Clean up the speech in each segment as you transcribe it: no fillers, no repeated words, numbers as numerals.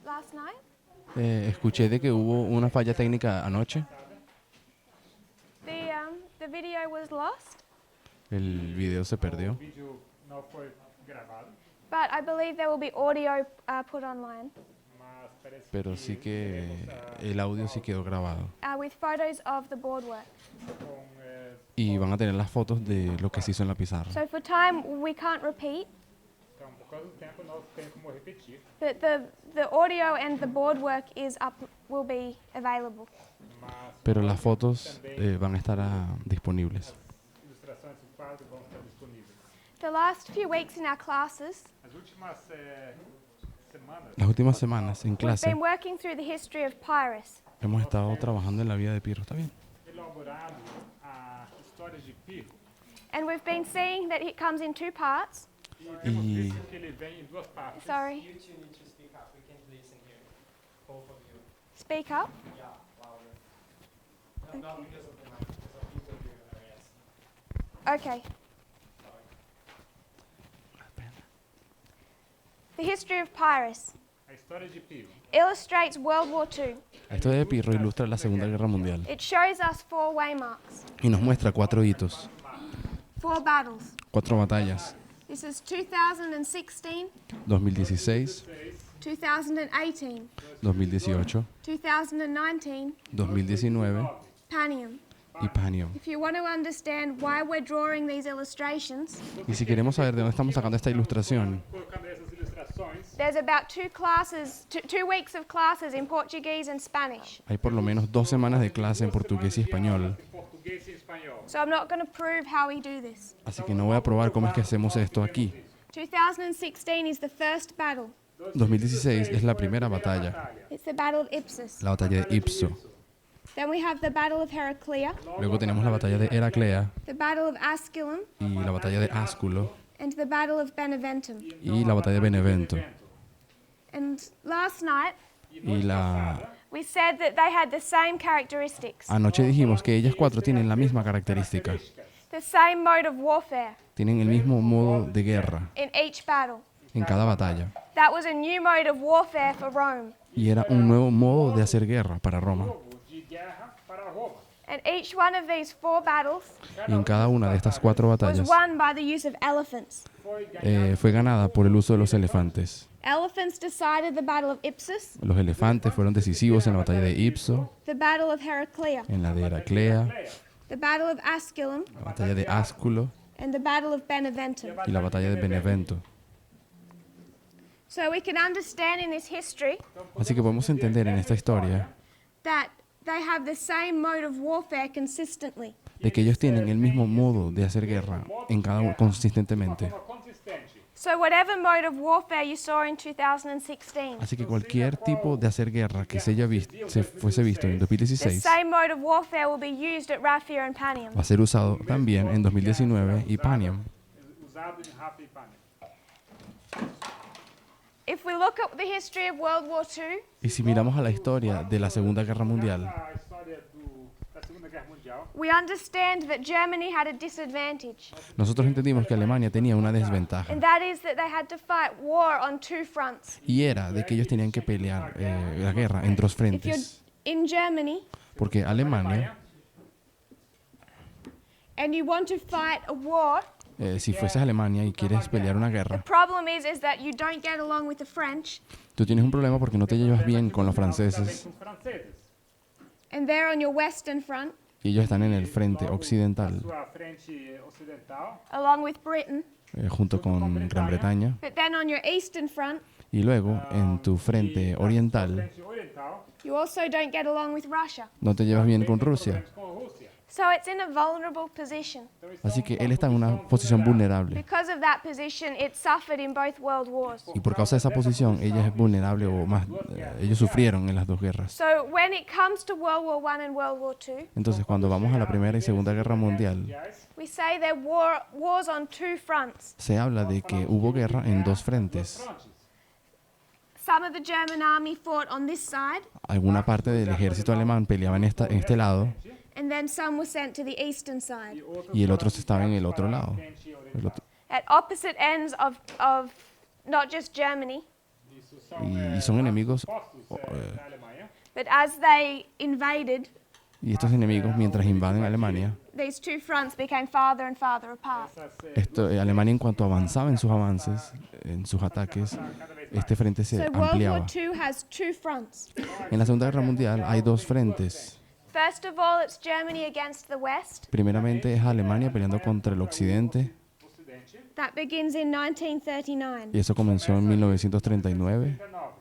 last night? Escuché de que hubo una falla técnica anoche. The video was lost, El video se perdió, O vídeo não foi gravado, but I believe there will be audio put online mas parece pero que sí que teremos, el audio sí quedó grabado. with photos of the boardwork. com, Y van a tener las fotos de lo que se hizo en la pizarra. So for time, we can't repeat, então, por causa do tempo, não tem como repetir, but the audio and the boardwork will be available. mas Pero las fotos van a estar disponibles. as ilustrações do quadro vão estar disponíveis. The last few weeks in our classes, As últimas semanas, Las últimas semanas en we've clase been working through the history of Pyrrhus. hemos estado trabajando en la vida de Pirro. ¿Está bien? elaborado a história de Pirro, And we've been seeing that it comes in two parts. e temos E visto que ele vem em duas partes. Sorry, You two need to speak up. We can't listen here. Both of you. speak up. Yeah, louder. No, not because of the mic, because of people here in our ears. Okay. Sorry. The history of Pyrrhus A história de Pirro illustrates World War II. la historia de Pirro ilustra la Segunda Guerra Mundial It shows us four waymarks, y nos muestra 4 hitos, four battles. 4 batallas: This is 2016, 2016, 2018, 2018, 2019, 2019 Panium. y Panium. If you want to understand why we're drawing these illustrations, Y si queremos saber de dónde estamos sacando esta ilustración, colocando essas ilustrações, there's about two weeks of classes in Portuguese and Spanish. hay por lo menos 2 semanas de clase en portugués y español, em português e espanhol. So I'm not going to prove how we do this. así que no voy a probar cómo es que hacemos esto aquí. 2016 is the first battle. 2016 es la primera batalla, It's the Battle of Ipsus. la batalla de Ipso. Then we have the Battle of Heraclea, Luego tenemos la batalla de Heraclea the Battle of Asculum, y la batalla de Asculo and the Battle of Beneventum. y la batalla de Benevento. And last night, Y we said that they had the same characteristics, anoche dijimos que ellas 4 tienen la misma característica, the same mode of warfare tienen el mismo modo de guerra in each battle. en cada batalla. That was a new mode of warfare for Rome. Y era un nuevo modo de hacer guerra para Roma. De guerra para Roma. And each one of these four battles Y en cada una de estas 4 was batallas won by the use of elephants. fue ganada por el uso de los elefantes. Elephants decided the Battle of Ipsus, Los elefantes fueron decisivos en la batalla de Ipso, the Battle of Heraclea, en la de Heraclea, the Battle of Asculum, la batalla de Asculo and the Battle of Beneventum. y la batalla de Benevento. So we can understand in this history Así que podemos entender en esta historia that they have the same mode of warfare consistently. de que ellos tienen el mismo modo de hacer guerra en cada uno consistentemente. Forma consistente. So whatever mode of warfare you saw in 2016, Así que cualquier tipo de hacer guerra que se fuese visto en the 2016 same mode of warfare will be used at Raphia and Panium. va a ser usado también en 2019 y Panium. Usado em Rafa e Pane. If we look at the history of World War II, Y si miramos a la historia de la Segunda Guerra Mundial, A história da Segunda Guerra Mundial, we understand that Germany had a disadvantage, nosotros entendimos que Alemania tenía una desventaja. and that is that they had to fight war on two fronts. Y era de que ellos tenían que pelear la guerra en 2 If you're frentes. in Germany Porque Alemania, and you want to fight a war, si fueses a Alemania y quieres pelear una the guerra, problem is that you don't get along with the French, tú tienes un problema porque no te llevas bien con los também franceses com os franceses. and they're on your western front, y ellos están en el frente occidental Sua frente ocidental, along with Britain, junto con Gran Bretaña. but then on your eastern front, Y luego en tu frente oriental frente oriental, you also don't get along with Russia. no te llevas bien con Rusia. com Rússia. So it's in a vulnerable position. Então, eles Así estão que em él uma está en una posição posición vulnerable. Because of that position, it suffered in both world wars. Y por causa de esa posición, ella es vulnerable o más, ellos sufrieron en las 2 guerras. So when it comes to World War I and World War II, Entonces, cuando vamos a la Primera y Segunda Guerra Mundial, mundiais, we say there wars on two fronts. se habla de que hubo guerra en 2 frentes. frontes. Some of the German army fought on this side, Alguna parte del ejército alemán peleaba en este lado and then some were sent to the eastern side. y el otro estaba en el otro lado. Frente oriental. El otro- At opposite ends of not just Germany, De Isso são, y son enemigos. postos da Alemanha. But as they invaded, Y estos enemigos, mientras invaden Alemania, these two fronts became farther and farther apart. Essas Alemania en cuanto avanzaba en sus avances, en sus ataques, cada vez mais. este frente se So World War ampliaba. II has two fronts. En la Segunda Guerra Mundial hay dos frentes. First of all, it's Germany against the West. Primeramente es Alemania peleando contra el occidente, Ocidente, That begins in 1939 y eso comenzó en 1939, 39.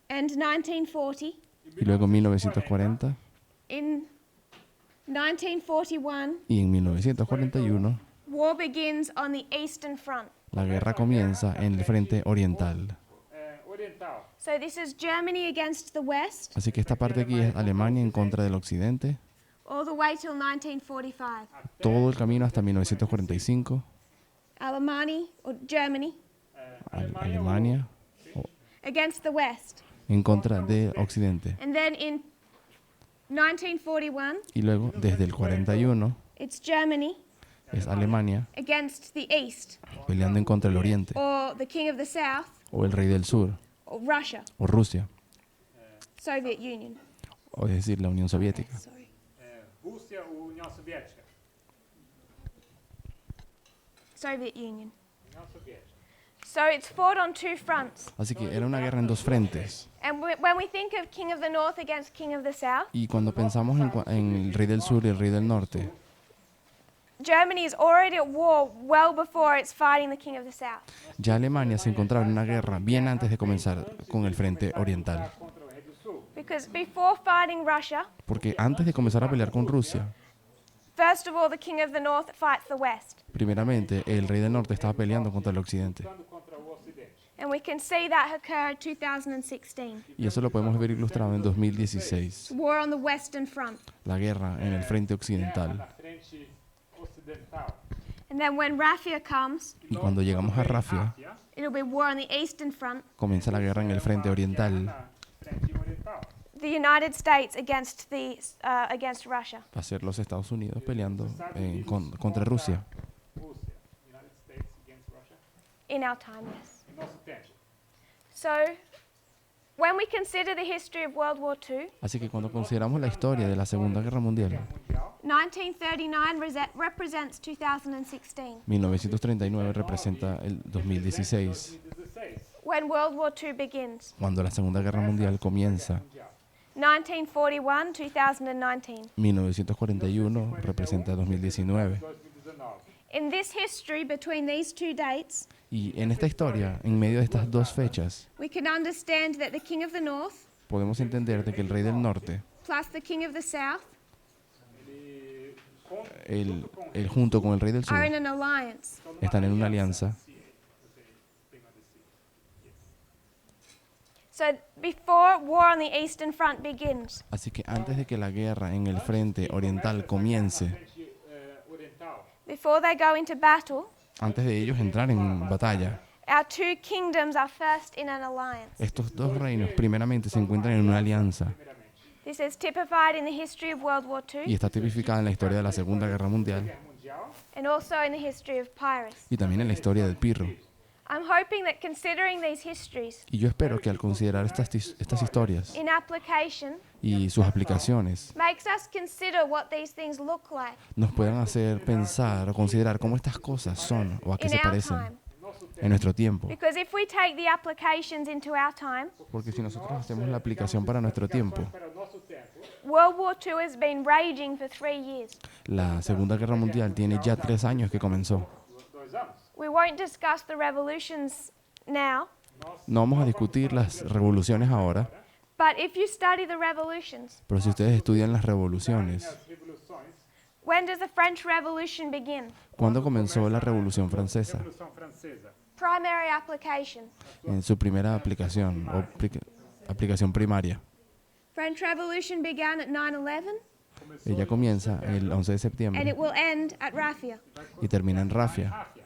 and 1940. y luego en 1940, In 1941, y en 1941 war begins on the Eastern Front. la guerra comienza en el frente oriental. Oriental. So this is Germany against the West, Así que esta parte aquí es Alemania en contra del occidente, all the way till 1945. todo el camino hasta 1945, Alemania, or Germany, Alemania against the West. en contra del occidente. And then in 1941, Y luego, desde el 41, it's Germany es Alemania against the East, peleando en contra del oriente, or the King of the South, o el rey del sur, or Russia, o Rusia, Soviet Union. o es decir, la Unión Soviética. Sorry. Rússia ou União Soviética? Soviet Union. União Soviética. So it's fought on two fronts. Así que era una guerra en dos frentes. And when we think of King of the North against King of the South, Y cuando pensamos en el rey del sur y el rey del norte, Germany is already at war well before it's fighting the King of the South. ya Alemania se encontraba en una guerra bien antes de comenzar con el frente oriental. Contra o Rei do Sul. Because before fighting Russia, Porque antes de comenzar a pelear con Rusia, first of all, the King of the North fights the West. primeramente el rey del norte estaba peleando contra el occidente. Lutando contra o Ocidente. And we can see that occur in 2016. Y eso lo podemos ver ilustrado en 2016, War on the Western Front. la guerra en el frente Na occidental. frente ocidental. And then when Raffia comes, Y cuando llegamos a Rafia, Ráfia, it'll be war on the Eastern Front. comienza la guerra en el frente oriental. na frente oriental. The United States against Russia. Va a ser los Estados Unidos peleando contra Rusia. Rússia, United States against Russia. In our time, yes. Em nosso tempo. So, when we consider the history of World War II, Así que cuando consideramos la historia de la Segunda Guerra Mundial, Mundial. 1939 represents 2016, 1939 representa el 2016, 2016. when World War II begins. cuando la Segunda Guerra Mundial comienza. Mundial. 1941, 2019. 1941 representa 2019. 2019. In this history between these two dates, Y en esta historia, en medio de estas dos fechas, we can understand that the King of the North podemos entender de que el rey del norte, plus the King of the South Ele, él junto con el rey del sur, are in an alliance. están en una alianza. So before war on the Eastern Front begins, Así que antes de que la guerra en el frente oriental comience, frente oriental. before they go into battle, antes de ellos entrar en batalla, our two kingdoms are first in an alliance. estos dos reinos primeramente se encuentran en una alianza This is typified in the history of World War y II está tipificada en la historia de la Segunda Guerra Mundial Guerra Mundial. and also in the history of Pyrrhus. y también en la historia del Pirro. I'm hoping that considering these histories Y yo espero que al considerar estas historias in application y sus aplicaciones makes us consider what these things look like nos puedan hacer pensar o considerar cómo estas cosas son o a qué in se our parecen time. en nuestro tiempo. Because if we take the applications into our time, Porque si nosotros hacemos la aplicación para nuestro tiempo, Para o nosso tempo, World War II has been raging for 3 years. la Segunda Guerra Mundial tiene ya 3 años que comenzó. 2 anos. We won't discuss the revolutions now, No vamos a discutir las revoluciones ahora, but if you study the revolutions, pero si ustedes estudian las revoluciones, As revoluções, when does the French Revolution begin? ¿cuándo comenzó la Revolución Francesa? Revolução Francesa. Primary application. En su primera aplicación o aplicación primaria. French Revolution began at 9/11 Ella comienza el 11 de and septiembre it will end at Raffia. y termina en Rafia, Ráfia.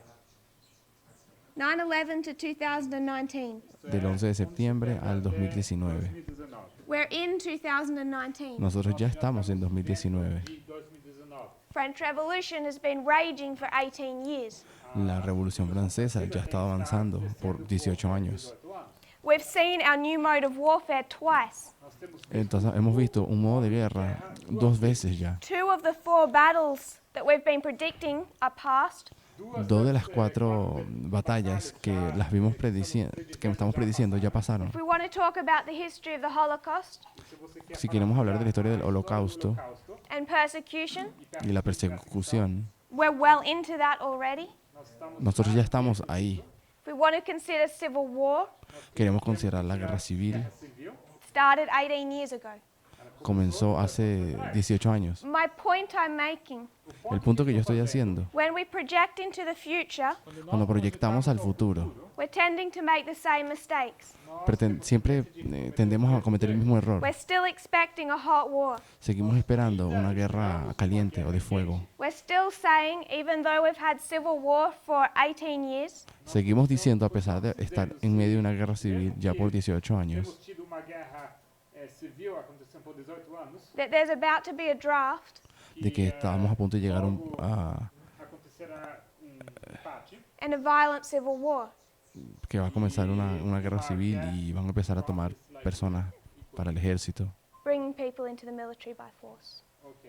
9/11 to 2019. del 11 de septiembre al 2019. 2019. We're in 2019. Nosotros ya estamos en 2019. E 2019. French Revolution has been raging for 18 years. La Revolución Francesa ya ha estado avanzando por 18 años. 18 anos. We've seen our new mode of warfare twice. Nós temos Entonces hemos visto un modo de guerra 2 veces ya. 2 of the 4 battles that we've been predicting are past. 2 de las 4 batallas que las vimos que estamos prediciendo ya pasaron. If we want to talk about the history of the Holocaust se você quer Si queremos hablar de la historia del Holocausto holocausto, and persecution, y la persecución, we're well into that already. nós estamos nosotros ya estamos ahí. If we want to consider civil war, Queremos considerar la guerra civil. civil. started 18 years ago. Comenzó hace 18 años. My point I'm making, El punto que yo estoy haciendo, when we project into the future, cuando proyectamos al futuro, we're tending to make the same mistakes. siempre tendemos a cometer el mismo error. We're still expecting a hot war. Seguimos esperando una guerra caliente o de fuego. We're still saying, even though we've had civil war for 18 years, Seguimos diciendo, a pesar de estar en medio de una guerra civil ya por 18 años, Temos tido uma guerra civil acontecendo por 18 anos, that there's about to be a draft, de que estábamos a punto de llegar a acontecerá empate and a violent civil war. que va a comenzar una guerra civil y van a empezar a tomar personas para el ejército. Bringing people into the military by force. ok,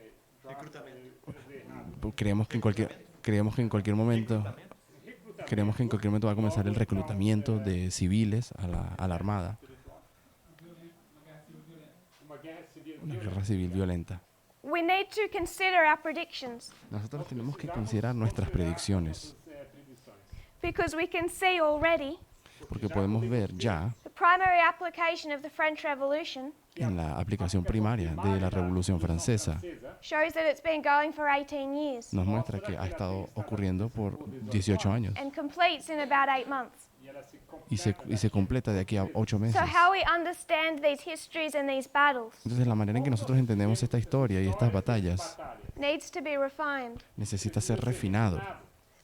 Creemos que en cualquier momento va a comenzar el reclutamiento de civiles a la armada, uma guerra civil una guerra civil violenta. We need to consider our predictions Nosotros tenemos que considerar nuestras predicciones, predições. because we can see already porque podemos ver ya the primary application of the French Revolution en la aplicación primaria de la Revolución Francesa, shows that it's been going for 18 years nos muestra que ha estado ocurriendo por 18 años and completes in about 8 months. E ela se y se completa de aquí a 8 meses. So how we understand these histories and these battles Entonces la manera en que nosotros entendemos esta historia y estas batallas needs to be refined. necesita ser refinado,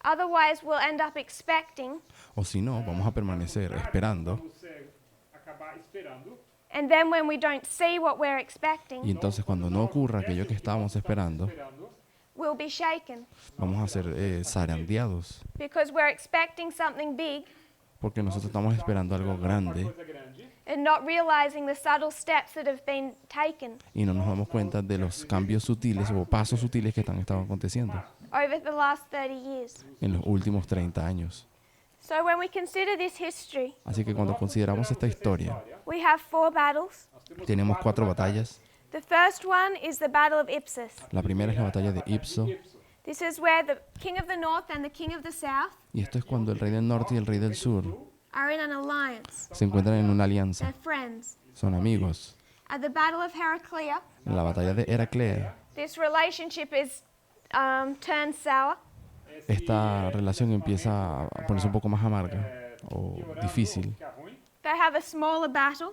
Otherwise, we'll end up expecting, o si no, vamos a permanecer esperando, vamos acabar esperando, and then when we don't see what we're y expecting, entonces cuando no ocurra aquello que estábamos esperando, we'll be shaken vamos a ser zarandeados, because we're expecting something big porque nosotros estamos esperando algo grande coisa grande, and not realizing the subtle steps that have been taken y no nos damos cuenta de los cambios sutiles o pasos sutiles que están aconteciendo over the last 30 years. en los últimos 30 años. So when we consider this history, Así que cuando consideramos esta historia, we have 4 battles. tenemos 4 batallas. The first one is the Battle of Ipsus. La primera es la batalla de Ipso, This is where the King of the North and the King of the South y esto es cuando el rey del norte y el rey del sur are in an alliance. se encuentran en una They're alianza, friends. son amigos. At the Battle of Heraclea, En la batalla de Heraclea, this relationship is turned sour. esta relación empieza a ponerse un poco más amarga o difícil. fica ruim, They have a smaller battle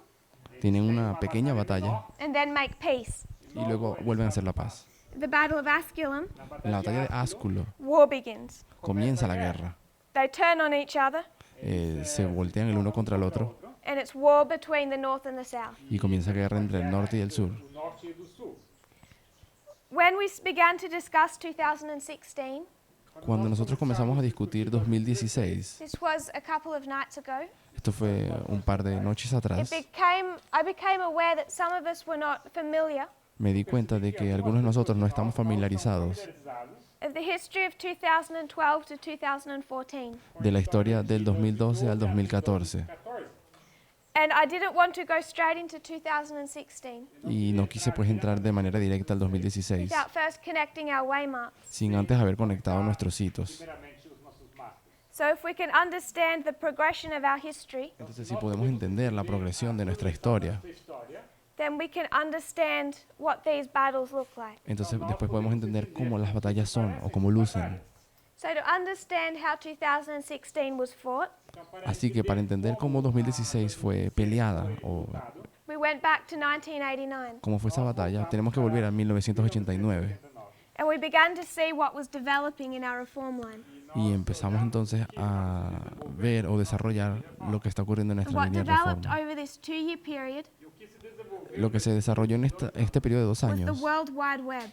Tienen una pequeña batalla and then make peace. y luego vuelven a hacer la paz. The Battle of Asculum, En la batalla de Asculo war begins. comienza la guerra. They turn on each other, Se voltean el uno contra el otro and it's war between the North and the South. y comienza guerra entre el norte y el sur. do norte e do sul. When we began to discuss 2016, Cuando nosotros comenzamos a discutir 2016, this was a couple of nights ago, esto fue un par de noches atrás, I became aware that some of us were not familiar me di cuenta de que algunos de nosotros no estamos familiarizados of the history of 2012 to 2014. de la historia del 2012 al 2014 And I didn't want to go straight into 2016 y no quise pues entrar de manera directa al 2016 without first connecting our waymarks. sin antes haber conectado nuestros hitos. Primeiramente, os nossos masters. So if we can understand the progression of our history, Entonces si podemos entender la progresión de nuestra historia, Essa história, then we can understand what these battles look like. entonces después podemos entender cómo las batallas son o cómo lucen. So to understand how 2016 was fought, Así que para entender cómo 2016 fue peleada o we went back to 1989 cómo fue esa batalla, tenemos que volver a 1989 and we began to see what was developing in our reform line. y empezamos entonces a ver o desarrollar lo que está ocurriendo en And nuestra what línea de developed reforma. over this 2-year period Lo que se desarrolló en este periodo de 2 was the años World Wide Web.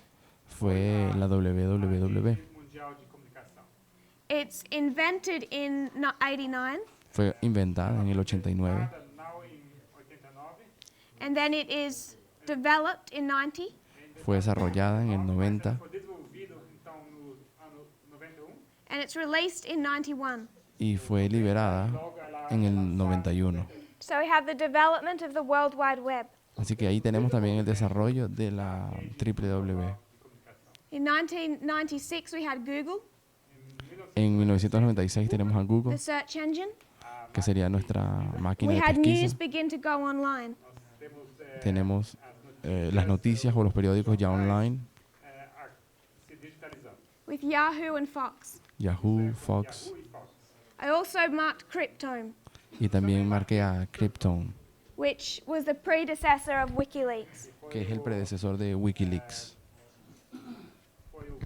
fue la WWW. mundial de comunicação. It's invented in 89 Fue inventada en el 89 Now and then it is developed in 90, fue desarrollada en el 90 Foi desenvolvido, então, no ano 91. and it's released in 91. y fue liberada Logo, ela en el 91. So we have the development of the World Wide Web. Así que ahí tenemos también el desarrollo de la www. In 1996, we had Google, En 1996 tenemos a Google, the search engine. que sería nuestra máquina We de had news pesquisa. begin to go online. Tenemos las noticias o los periódicos ya online, se digitalizando. With Yahoo and Fox. Yahoo, Fox, Yahoo e Fox. I also marked Cryptome, y también marqué a Cryptome, which was the predecessor of WikiLeaks. que es el predecesor de Wikileaks. Foi o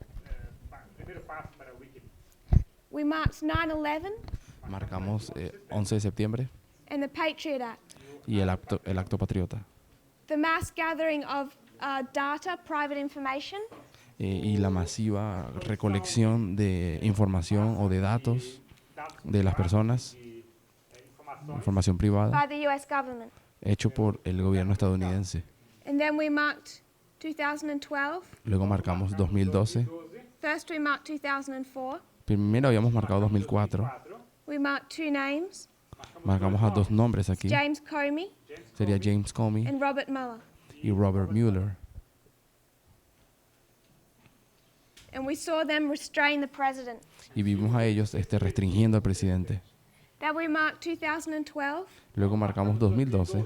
primeiro passo para o Wikileaks. We marked 9/11 Marcamos 11 de septiembre and the Patriot Act, y el acto patriota. the mass gathering of data, private information, Y la masiva recolección de información o de datos de las personas, E informações. información privada, by the US government. hecho por el gobierno estadounidense. And then we marked 2012. Luego marcamos 2012. 12, First we marked 2004. Primero habíamos marcado 2004. 4, We marked two names, Marcamos a dos nombres aquí. James Comey Sería James Comey and Robert Mueller. y Robert Mueller. And we saw them restrain the president. Y vimos a ellos restringiendo al presidente. Then we marked 2012 Luego marcamos 2012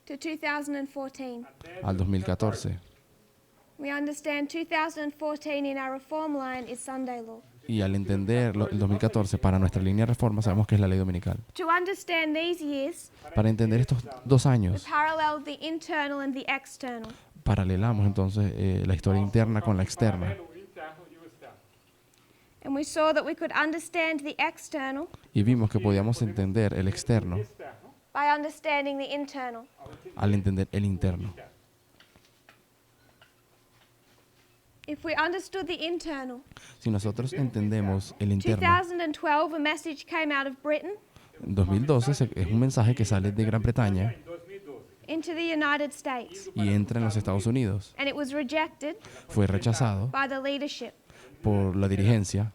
to 2014. al 2014. We understand 2014 in our reform line is Sunday law. Y al entender el 2014 para nuestra línea de reforma, sabemos que es la ley dominical. To understand these years, Para entender estos 2 we años, paralleled the internal and the external. paralelamos entonces la historia interna con la externa. paralelo, o interno e o externo. And we saw that we could understand the external Y vimos que podíamos entender el externo Externo, by understanding the internal. al entender el interno. If we understood the internal, Si nosotros entendemos el interno, 2012 a message came out of Britain en 2012 es un mensaje que sale de Gran Bretaña em 2012. into the United States, y entra en los Estados Unidos. and it was rejected Fue rechazado by the leadership. por la dirigencia.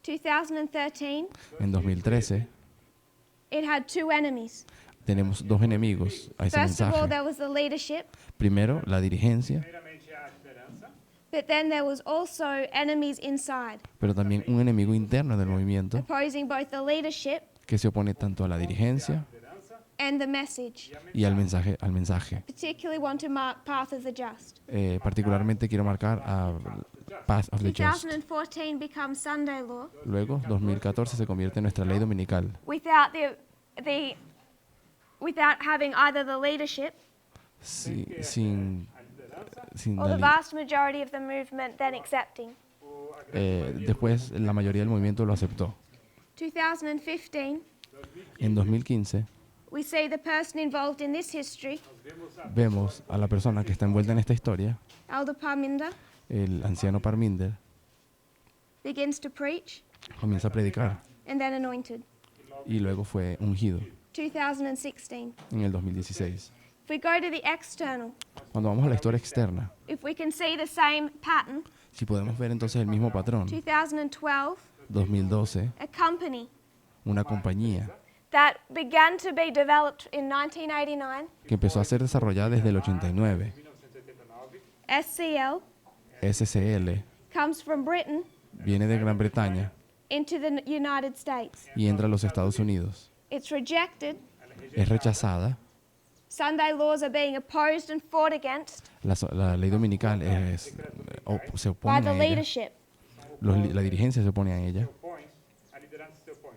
2013, En 2013 it had two enemies. tenemos 2 enemigos a ese First of all, mensaje. there was the leadership, Primero, la dirigencia, Primeiramente, a liderança, but then there was also enemies inside, pero también un enemigo interno del movimiento opposing both the leadership que se opone tanto a la dirigencia and the message. y al mensaje. Particularly want to mark Path of the Just. Particularmente quiero marcar a Path of the Just. 2014 becomes Sunday law Luego, 2014 se convierte en nuestra ley dominical, without without having either the leadership sin or the la vast majority of the movement then accepting. después la mayoría del movimiento lo aceptó. 2015, En 2015 we see the person involved in this history, vemos a la persona que está envuelta en esta historia, Elder Parminder, el anciano Parminder, begins to preach comienza a predicar and then anointed. y luego fue ungido 2016. en el 2016. If we go to the external, Cuando vamos a la historia externa, if we can see the same pattern, si podemos ver entonces el mismo patrón, 2012, 2012, a company una compañía that began to be developed in 1989, que empezó a ser desarrollada desde el 89, 1989, SCL, SCL, comes from Britain viene de Gran Bretaña into the United States. y entra a los Estados Unidos. It's rejected. Es rechazada, Sunday laws are being opposed and fought against la ley dominical se by opone the a ella, leadership. la dirigencia se opone a ella, opõe, a liderança se opõe.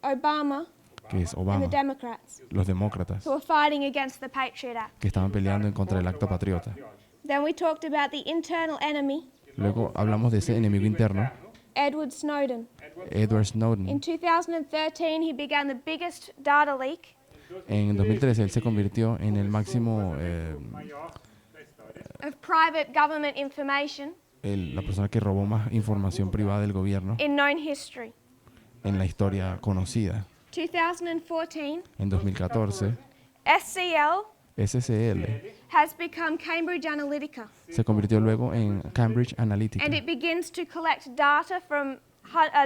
Obama que es and the Obama, Democrats, los demócratas, who are fighting against the Patriot Act. que estaban peleando en contra del acto patriota. Then we talked about the internal enemy, Luego hablamos de ese enemigo interno, Edward Snowden. Edward In Snowden. 2013, he began the biggest data leak En 2013 él se convirtió en el máximo, Maior da história. of private government information la persona que robó más información privada del gobierno in known history. en la historia conocida. 2014, En 2014, SCL SCL has become Cambridge Analytica, se convirtió luego en Cambridge Analytica and it begins to collect data from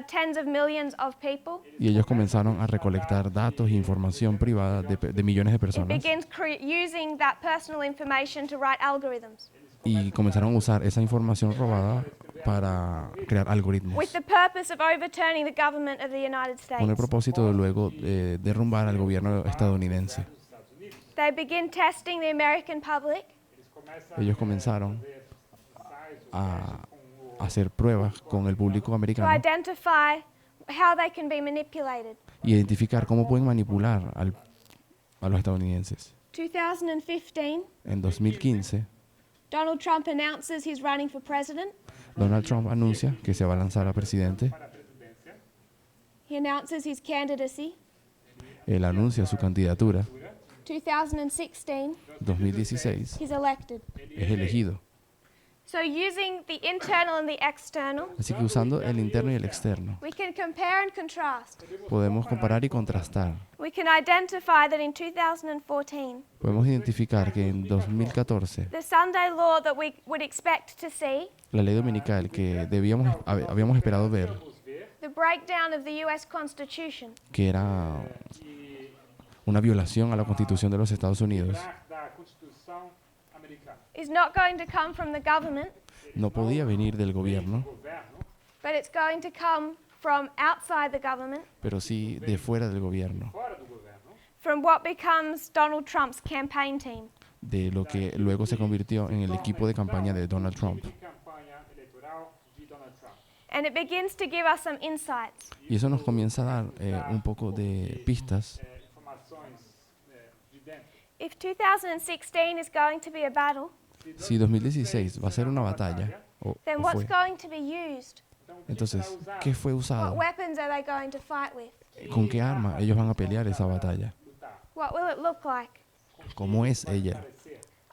tens of millions of people. y ellos comenzaron a recolectar datos e información privada de millones de It personas begins using that personal information to write algorithms y comenzaron a usar esa información robada para crear algoritmos with the purpose of overturning the government of the United con el States. propósito de luego derrumbar al gobierno estadounidense. They begin testing the American public Ellos comenzaron a hacer pruebas con el público to americano identify how they can be manipulated. y identificar cómo pueden manipular a los estadounidenses. 2015, En 2015, Donald Trump announces he's running for president. Donald Trump anuncia que se va a lanzar a presidente. He announces his candidacy. Él anuncia su candidatura. 2016, 2016 he's elected. es elegido. So using the internal and the external, Así que usando el interno y el externo, we can compare and contrast. podemos comparar y contrastar. We can identify that in 2014, Podemos identificar que en 2014 the Sunday law that we would expect to see, la ley dominical que habíamos esperado ver, the breakdown of the US Constitution, que era una violación a la Constitución de los Estados Unidos, Da Constituição americana. is not going to come from the government, no podía venir del gobierno, Governo but it's going to come from outside the government, pero sí de fuera del gobierno, fora do governo, from what becomes Donald Trump's campaign team. de lo que luego se convirtió en el equipo de campaña de Donald Trump. de campanha eleitoral de Donald Trump. And it begins to give us some insights. Y eso nos comienza a dar un poco de pistas. Informações de dentro. If 2016 is going to be a battle, Si 2016 va a ser una batalla, o then fue, what's going to be used? entonces, ¿qué fue What usado? weapons are they going to fight with? ¿Con qué arma ellos van a pelear esa batalla? What will it look like? ¿Cómo es ella?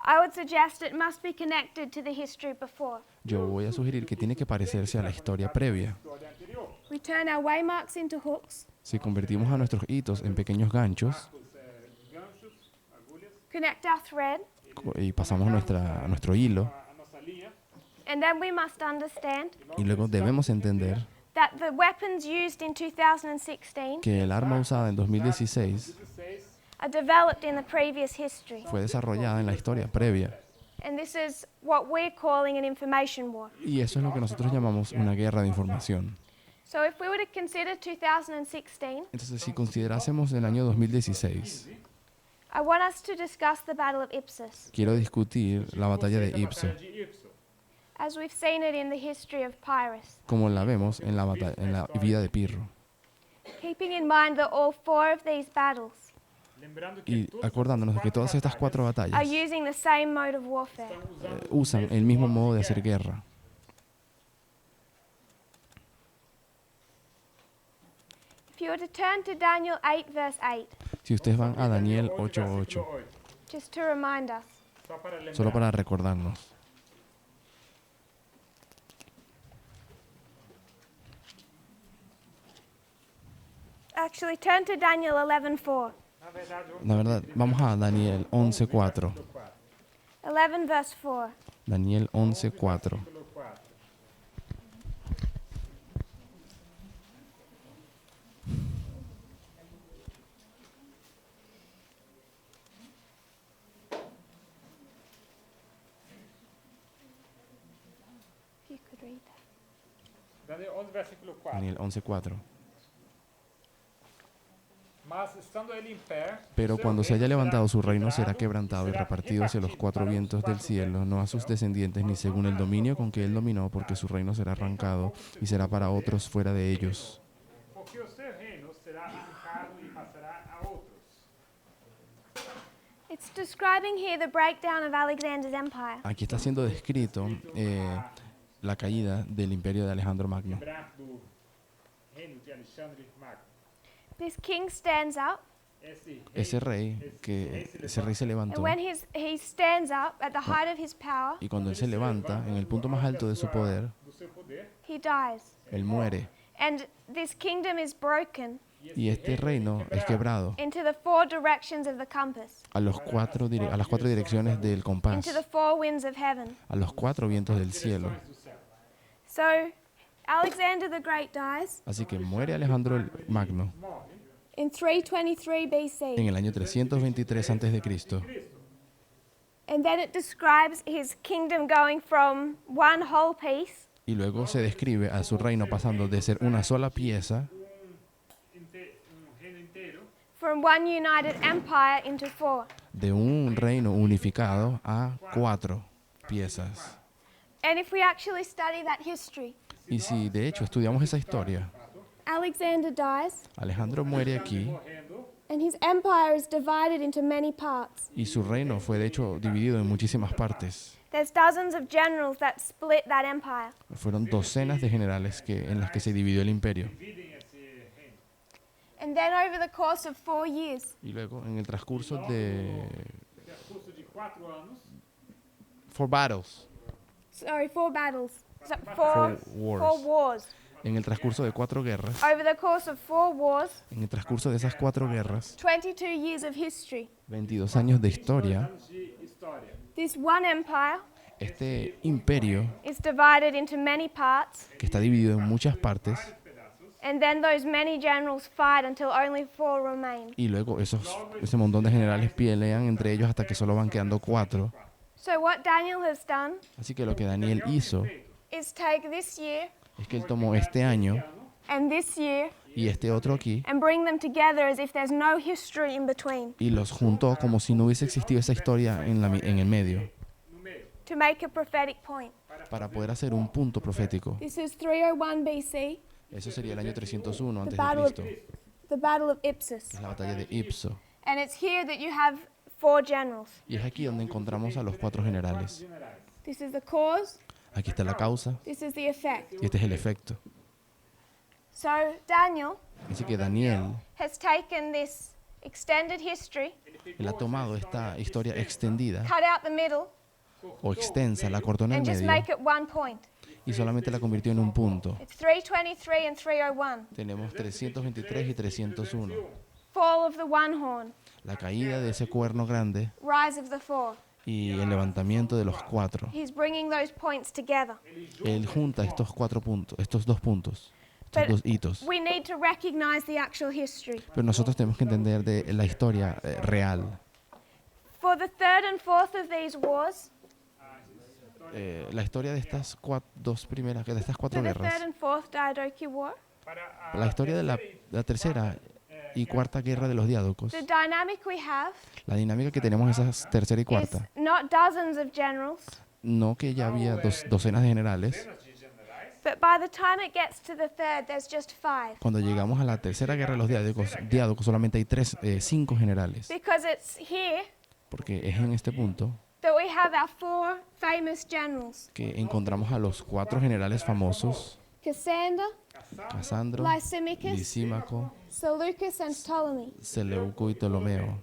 I would suggest it must be connected to the history before. Yo voy a sugerir que tiene que parecerse a la historia previa. História anterior. We turn our waymarks into hooks, Si convertimos a nuestros hitos en pequeños ganchos Os ganchos, agulhas, connect our thread, y pasamos nuestro hilo, a nossa linha. and then we must understand y luego debemos entender that the weapons used in 2016 que el arma usada en 2016 16 are developed in the previous history. fue desarrollada en la historia previa. And this is what we're calling an information war. Y eso es lo que nosotros llamamos una guerra de información. So if we were to consider 2016, Entonces, si considerásemos el año 2016, I want us to discuss the Battle of Ipsus, quiero discutir la batalla de Ipso, de Ipso. as we've seen it in the history of Pyrrhus, como la vemos en la vida de Pirro. keeping in mind that all four of these battles Lembrando que Y todos acordándonos de que todas estas 4 are batallas using the same mode of warfare. estão usando usan el mismo modo de hacer guerra. If you were to turn to Daniel 8, verse 8, Si ustedes van a Daniel 8:8, versículo 8, just to remind us, solo para recordarnos. actually turn to Daniel 11:4. Na verdade, La verdad, vamos a Daniel 11:4. 11 verse 4. Daniel 11:4. versículo 4. If you could read that. Daniel 11, versículo 4. Daniel 11:4. Mas estando ele em pé, Pero seu cuando se haya reino levantado su será reino será quebrado, quebrantado y será repartido hacia los 4 para vientos del cuatro cielo, no a sus descendientes ni según el dominio con que él dominó, porque su reino será arrancado y será para otros fuera de ellos. Porque o seu reino será arrancado e passará a outros. It's describing here the breakdown of Alexander's empire. Aquí está siendo descrito la caída del imperio de Alejandro Magno. Lembrar do reino de Alexandre Magno. This king stands up, Ese rey se and levantó, when he stands up at the height of his power, y cuando él se levanta en el punto más alto de su poder, do seu poder, he dies. él muere. And this kingdom is broken Y este reino es quebrado into the four directions of the compass, a las cuatro direcciones del compás, into the four winds of heaven. a los 4 vientos del cielo. So Alexander the Great dies Así que muere Alejandro el Magno in 323 en BC. el año 323 a.C. And then it describes his kingdom going from one whole piece Y luego se describe a su reino pasando de ser una sola pieza, Un reino inteiro from one united empire into four. de un reino unificado a 4 piezas. And if we actually study that history, Y si de hecho estudiamos esa historia, Alexander dies Alejandro muere aquí morrendo, and his empire is divided into many parts. y su reino fue de hecho dividido en muchísimas partes. There's dozens of generals that split that empire. Fueron docenas de generales en las que se dividió el imperio. dividem esse reino. And then over the course of 4 years, Y luego en el transcurso de No transcurso de 4 anos, 4 battles, so Four four wars. wars. En el transcurso de 4 guerras, Over the course of 4 wars, en el transcurso de esas 4 guerras, 22 years of history, 22 años de historia, anos de história. this one empire este imperio is divided into many parts, que está dividido en muchas partes, and then those many generals fight until only 4 remain. y luego ese montón de generales pelean entre ellos hasta que solo van quedando 4. So what Daniel has done Así que lo que Daniel hizo is take this year es que él tomó este año and this year y este otro aquí and bring them together as if there's no history in between y los juntó como si no hubiese existido esa historia en el medio, No meio, to make a prophetic point. para poder hacer un punto profético. This is 301 BC, Eso sería el año 301 the antes de battle of, Cristo, the battle of Ipsus. es la batalla de Ipso. And it's here that you have 4 generals. Y es aquí donde encontramos a los 4 generales. generais. This is the cause, Aquí está la causa this is the effect. y este es el efecto. So Daniel Así que Daniel, has taken this extended history, él ha tomado esta historia extendida cut out the middle, o extensa, la cortó en el and just medio make it one point. y solamente la convirtió en un punto. It's 323 and 301. Tenemos 323 y 301. Fall of the one horn, La caída de ese cuerno grande rise of the four. y el levantamiento de los 4. He's bringing those points together. Él junta estos 4 puntos, estos 2 puntos, estos But 2 hitos. we need to recognize the actual history. Pero nosotros tenemos que entender de la historia real. For the third and fourth of these wars, La historia de estas 2 primeras, de estas 4 for the guerras. third and fourth Diadochi War, Para a La historia de la tercera y cuarta guerra de los diádocos. the dynamic we have La dinámica que tenemos en esas tercera y is cuarta. not dozens of generals, No que ya había docenas de generales. dezenas de generais, but by the time it gets to the third, there's just 5. Cuando llegamos a la tercera guerra de los diádocos solamente hay 5 generales. Because it's here Porque es en este punto that we have our 4 famous generals: que encontramos a los 4 generales famosos: Cassander, Casandro, Lysimachus, Lisímaco, Seleucus, and Ptolemy. Seleuco y Ptolomeo.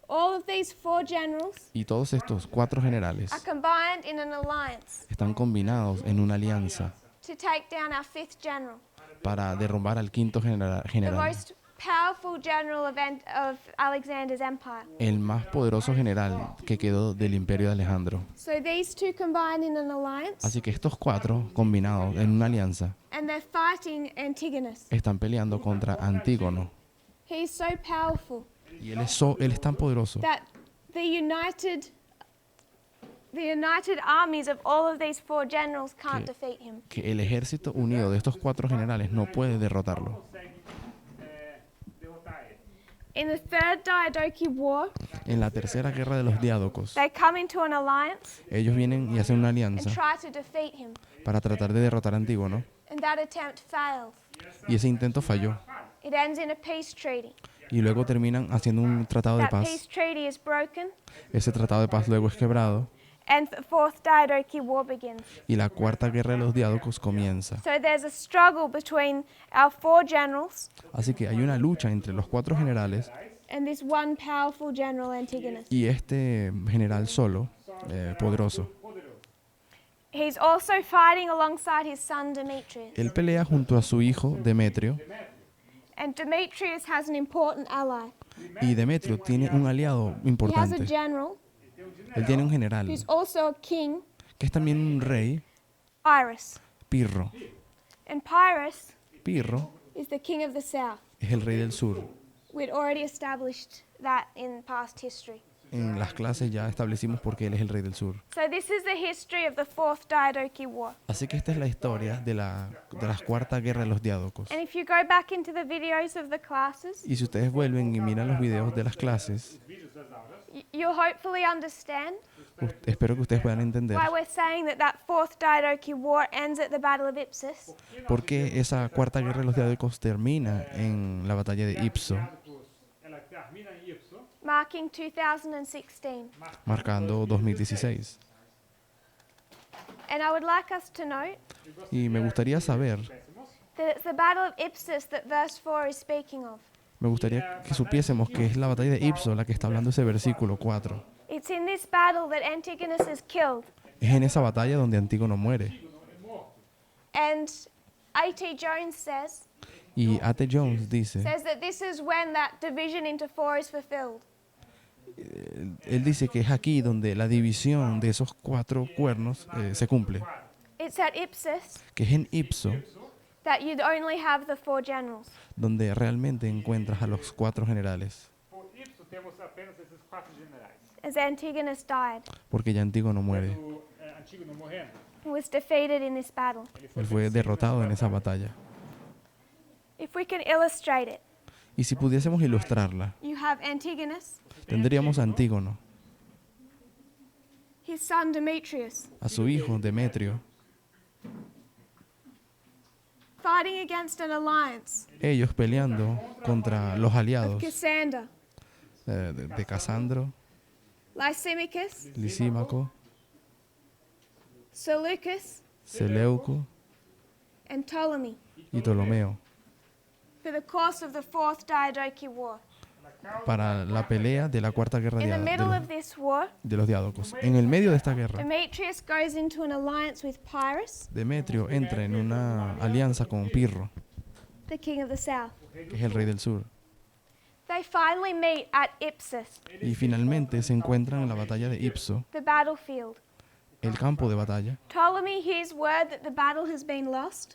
All of these 4 generals Y todos estos 4 generales are combined in an alliance están combinados en una alianza to take down our 5th general, para derrumbar al quinto the general, most powerful general of Alexander's empire. el más poderoso general que quedó del imperio de Alejandro. So these 2 combine in an alliance, Así que estos 4 combinados en una alianza and they're fighting Antigonus. están peleando contra Antígono. He's so powerful Y él es tan poderoso that the united armies of all of these 4 generals can't Que- defeat him. que el ejército unido de estos 4 generales no puede derrotarlo. consegue derrotar ele. In the third Diadochi War, En la tercera guerra de los diádocos, they come into an alliance ellos vienen y hacen una and alianza try to defeat him, para tratar de derrotar a Antígono. and that attempt fails. Y ese intento falló. It ends in a peace treaty. Y luego terminan haciendo un tratado de That paz. peace treaty is broken, Ese tratado de paz luego es quebrado. and the fourth Diadochi War begins. Y la cuarta guerra de los diádocos comienza. So there's a struggle between our 4 generals Así que hay una lucha entre los 4 generales and this one powerful general, Antigonus. y este general solo, poderoso. He's also fighting alongside his son Demetrius. Él pelea junto a su hijo Demetrio And Demetrius has an important ally. Y Demetrio tiene un aliado He has a importante. general Él tiene un general, who's also a king, que es también un rey, Pyrrhus. Pirro. And Pyrrhus Pirro is the king of the south. es el rey del sur. We'd already established that in past history. En las clases ya establecimos por qué él es el rey del sur. So this is the history of the Fourth Diadochi War. Así que esta es la historia de la cuarta guerra de los diádocos. And if you go back into the videos of the classes, Y si ustedes vuelven y miran los videos de las clases, you'll hopefully understand espero que ustedes puedan entender why we're saying that Fourth Diadochi War ends at the Battle of Ipsus. por qué esa cuarta guerra de los diádocos termina en la batalla de Ipso, Ela termina em Ipso, Marking 2016. marcando 2016. And I would like us to note Y me gustaría saber, that it's the Battle of Ipsus that verse 4 is speaking of. me gustaría que supiésemos que es la batalla de Ipso la que está hablando ese versículo 4. It's in this battle that Antigonus is killed. Es en esa batalla donde Antígono muere. And A.T. Jones says Y A.T. Jones dice, that this is when that division into four is fulfilled. él dice que es aquí donde la división de esos 4 cuernos se cumple. It's at Ipsus Que es en Ipso that you'd only have the 4 generals. donde realmente encuentras a los 4 generales. por Ipso temos apenas esses 4 generais. As Antigonus died Porque ya Antígono muere. O Antígono morrendo, and was defeated in this battle. ele foi Él fue derrotado en esa batalla. If we can illustrate it, Y si pudiésemos ilustrarla, you have Antigonus, tendríamos a Antígono, his son Demetrius, a su hijo Demetrio, fighting against an alliance ellos peleando contra los of aliados Cassander, de Casandro, Lysimachus, Lisímaco, Seleucus, Seleuco and Ptolemy y Ptolomeo for the course of the Fourth Diadochi War. para la pelea de la cuarta guerra In the middle de of this war, los diádocos. En el medio de esta guerra, Demetrius goes into an alliance with Pyrrhus, Demetrio entra en una alianza con Pirro, the king of the south. que es el rey del sur. They finally meet at Ipsus, Y finalmente se encuentran en la batalla de Ipso, the battlefield. el campo de batalla. Ptolemy hears word that the battle has been lost.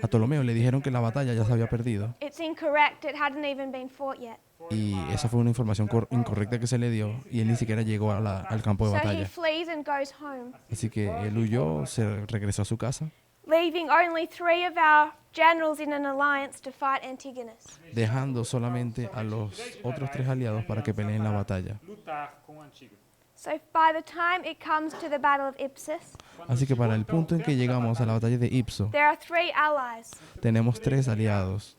A Ptolomeo le dijeron que la batalla ya se había perdido. It's incorrect, it hadn't even been fought yet. Y esa fue una información incorrecta que se le dio y él ni siquiera llegó al campo de So he batalla. flees and goes home, Así que él huyó, se regresó a su casa, leaving only 3 of our generals in an alliance to fight Antigonus. dejando solamente a los otros 3 aliados para que peleen la batalla. lutar com Antígono. So by the time it comes to the Battle of Ipsus, Así que para el punto en que llegamos a la batalla de Ipso, there are 3 allies tenemos 3 aliados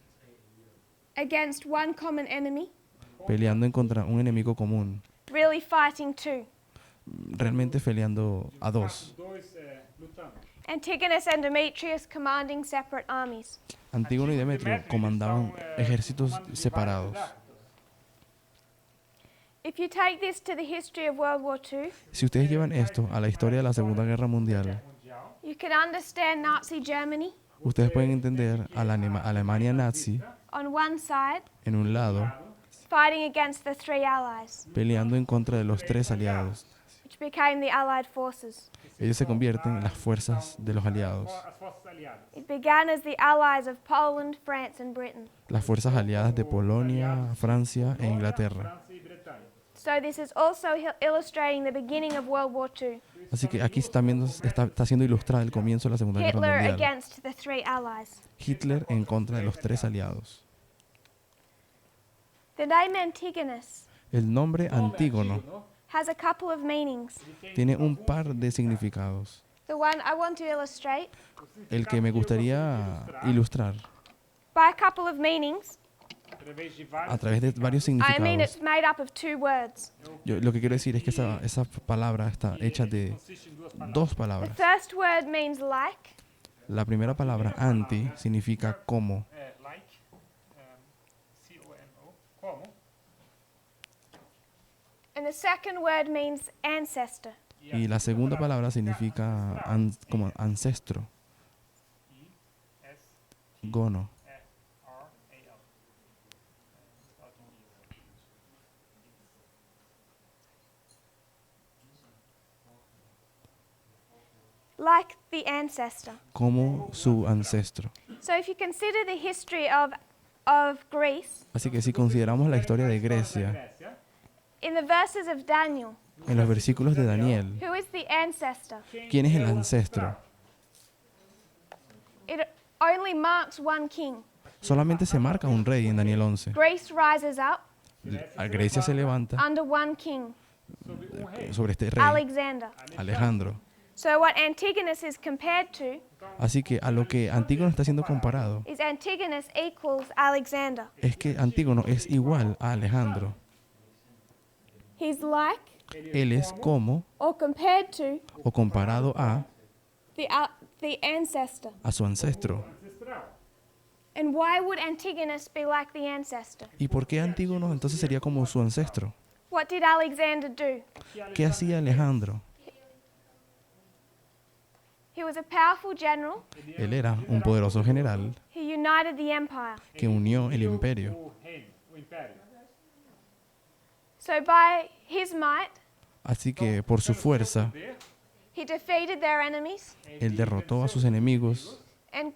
against one common enemy, peleando en contra un enemigo común, really fighting 2. realmente peleando a 2. Dois lutando. Antigonus and Demetrius commanding separate armies. Antígono y Demetrio comandaban ejércitos separados. If you take this to the history of World War II, Si ustedes llevan esto a la historia de la Segunda Guerra Mundial, you can understand Nazi Germany ustedes pueden entender a la Alemania nazi on one side en un lado fighting against the 3 allies, peleando en contra de los 3 aliados. which became the Allied forces. Ellos se convierten en las fuerzas de los aliados, As forças aliadas. It began as the allies of Poland, France, and Britain. las fuerzas aliadas de Polonia, Francia e Inglaterra. França e Bretanha. So this is also illustrating the beginning of World War II. Así que aquí también está siendo ilustrada el comienzo de la Segunda Guerra Hitler Mundial. against the 3 allies. Hitler en contra de los 3 aliados. The name Antigonus El nombre Antígono has a couple of meanings. tiene un par de significados. The one I want to illustrate El que me gustaría ilustrar by a couple of meanings, Através de a vários través de varios I mean significados. it's made up of 2 words. Yo lo que quiero decir es que esa palabra está hecha de consiste em 2 palavras. 2 The palabras. first word means like, La primera palabra, anti, significa como. Like, C-O-M-O, como. and the second word means ancestor. Y la segunda palabra significa como ancestro, I-S-T-R-A. gono. like the ancestor. como su ancestro. So if you consider the history of Greece, Así que si consideramos la historia de Grecia, Grécia, in the verses of Daniel, en los versículos de Daniel, who is the ancestor? ¿quién es el ancestro? It only marks one king. Solamente se marca un rey en Daniel 11. Greece rises up A Grecia se levanta under one king, sobre este rey, Alexander. Alejandro. So what Antigonus is compared to Así que a lo que Antígono está siendo comparado is Antigonus equals Alexander. es que Antígono es igual a Alejandro. He's like Él es como or compared to o comparado the ancestor. a su ancestro. ancestral. And why would Antigonus be like the ancestor? ¿Y por qué Antígono entonces sería como su ancestro? What did Alexander do? ¿Qué hacía Alejandro? He was a powerful general. Él era un poderoso general He united the empire. que unió el imperio. O reino, o império. So by his might, Así que por su fuerza, Poder, he defeated their enemies él derrotó a sus enemigos and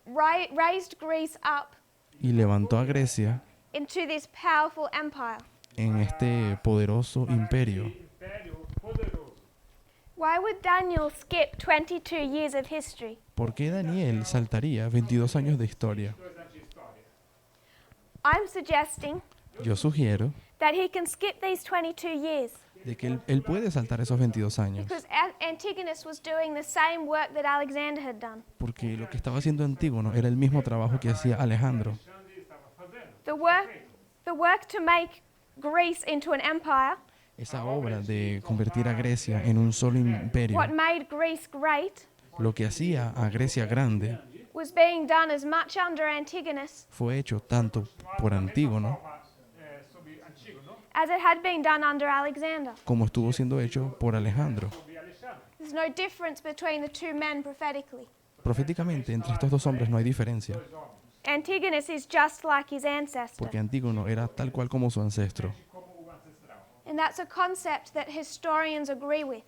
raised Greece up y levantó a Grecia into this powerful empire. en este poderoso imperio. império poderoso. Why would Daniel skip 22 years of history? ¿Por qué Daniel saltaría 22 años de historia? 2 anos de história. I'm suggesting Yo sugiero that he can skip these 22 years de que él puede saltar esos 22 años, because Antigonus was doing the same work that Alexander had done. porque lo que estaba haciendo Antígono era el mismo trabajo que hacía Alejandro. Alexandre estava fazendo. The work to make Greece into an empire, Esa obra de convertir a Grecia en un solo imperio, what made Greece great, lo que hacía a Grecia grande, was being done as much under Antigonus fue hecho tanto por Antígono Sobre Antígono, as it had been done under Alexander. como estuvo siendo hecho por Alejandro. sobre Alexandre. There's no difference between the two men prophetically. Proféticamente, entre estos dos hombres no hay diferencia, Antigonus is just like his ancestor. porque Antígono era tal cual como su ancestro. Como o ancestral. And that's a concept that historians agree with.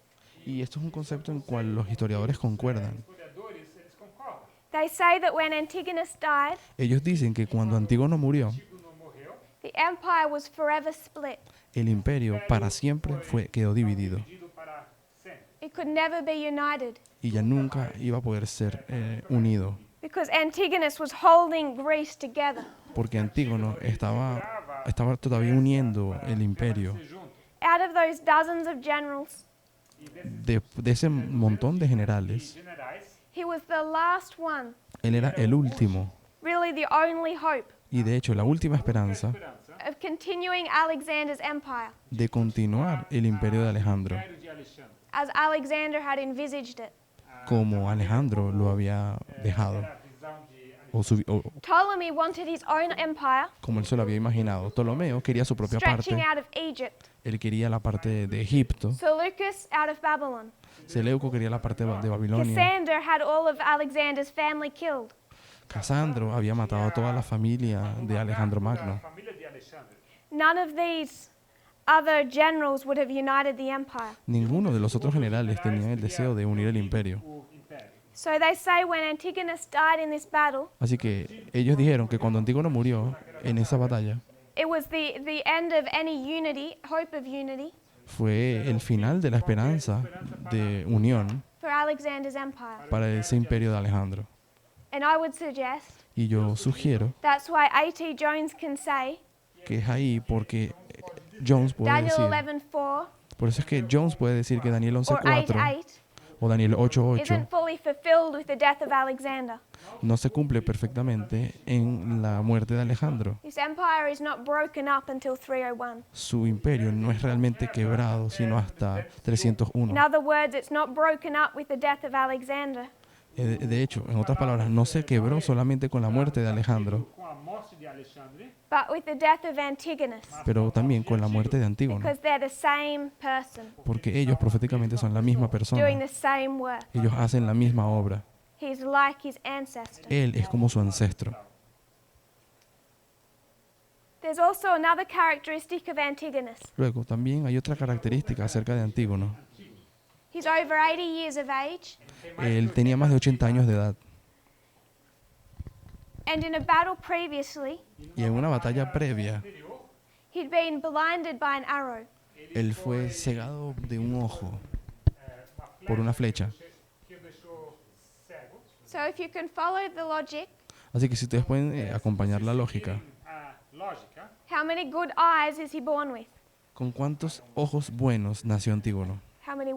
Y esto es un concepto en cual los historiadores concuerdan. Historiadores, eles concordam. They say that when Antigonus died, Ellos dicen que cuando Antígono murió, Antígono morreu, the empire was forever split. el imperio para siempre quedó dividido dividido para sempre. It could never be united y ya nunca iba a poder ser unido, because Antigonus was holding Greece together. porque Antígono estaba todavía uniendo el imperio. Se juntam. Out of those dozens of generals, E desses De ese montón de generales, generais, he was the last one, él era el último really the only hope y de hecho la última esperanza esperança, of continuing Alexander's empire de continuar el imperio de Alejandro, império de Alexandre. as Alexander had envisaged it. como Alejandro lo había dejado, Era a visão de Alexandre. o Ptolemy wanted his own empire como él se lo había imaginado. Ptolomeo quería su propia stretching parte, out of Egypt. él quería la parte de Egipto, Seleucus out of Babylon. Seleuco quería la parte de Babilonia, Cassander had all of Alexander's family killed. Casandro había matado a toda la familia de Alejandro A Magno. família de Alexandre. None of these other generals would have united the empire. Ninguno de los otros generales tenía el deseo de unir el imperio. O império. So they say when Antigonus died in this battle, Así que ellos dijeron que cuando Antígono murió en esa batalla, it was the end of any unity, hope of unity, fue el final de la esperanza de unión for Alexander's empire. para ese imperio de Alejandro. And I would suggest Y yo sugiero that's why A.T. Jones can say, que es ahí porque Jones puede Daniel decir, 11:4 por eso es que Jones puede decir que Daniel or 11:4 8:8 o Daniel 8:8 isn't fully fulfilled with the death of Alexander. no se cumple perfectamente en la muerte de Alejandro. His empire is not broken up until 301. Su imperio no es realmente quebrado sino hasta In 301. other words, it's not broken up with the death of Alexander. De hecho, en otras palabras, no se quebró solamente con la muerte de Alejandro, Com a morte de Alexandre, But with the death of Antigonus, pero también con la muerte de Antígono, because they're the same person porque ellos proféticamente son la misma doing persona. the same work. Ellos hacen la misma obra. He's like his ancestor. Él es como su ancestro. There's also another characteristic of Antigonus. Luego, también hay otra característica acerca de Antígono. He's He's over 80 years of age, Él tenía más de 80 años de edad. and in a battle previously, Y en una batalla previa, he'd been blinded by an arrow. él fue cegado de un ojo por una flecha. que o deixou cego. So if you can follow the logic, Así que si ustedes pueden acompañar la lógica, A lógica, how many good eyes is he born with? ¿con cuántos ojos buenos nació Antígono? How many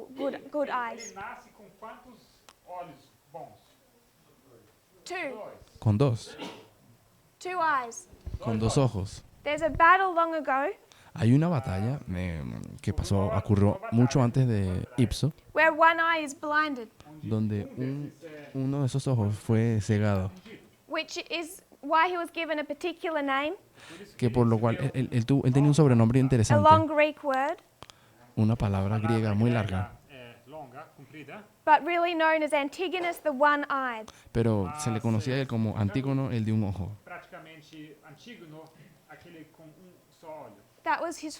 good eyes? ele nasce com quantos olhos bons? 2. Dois. Con dos, 2 eyes. con dos ojos. There's a battle long ago Hay una batalla que ocurrió mucho antes de Ipso, where one eye is blinded, donde uno de esos ojos fue cegado, which is why he was given a particular name, que por lo cual él tenía un sobrenombre a interesante, long Greek word, una palabra griega muy larga, Longa, comprida, but really known as Antigonus the One-Eyed. pero se le conocía a él como Antígono, el de un ojo. praticamente Antígono, aquele com só olho. That was his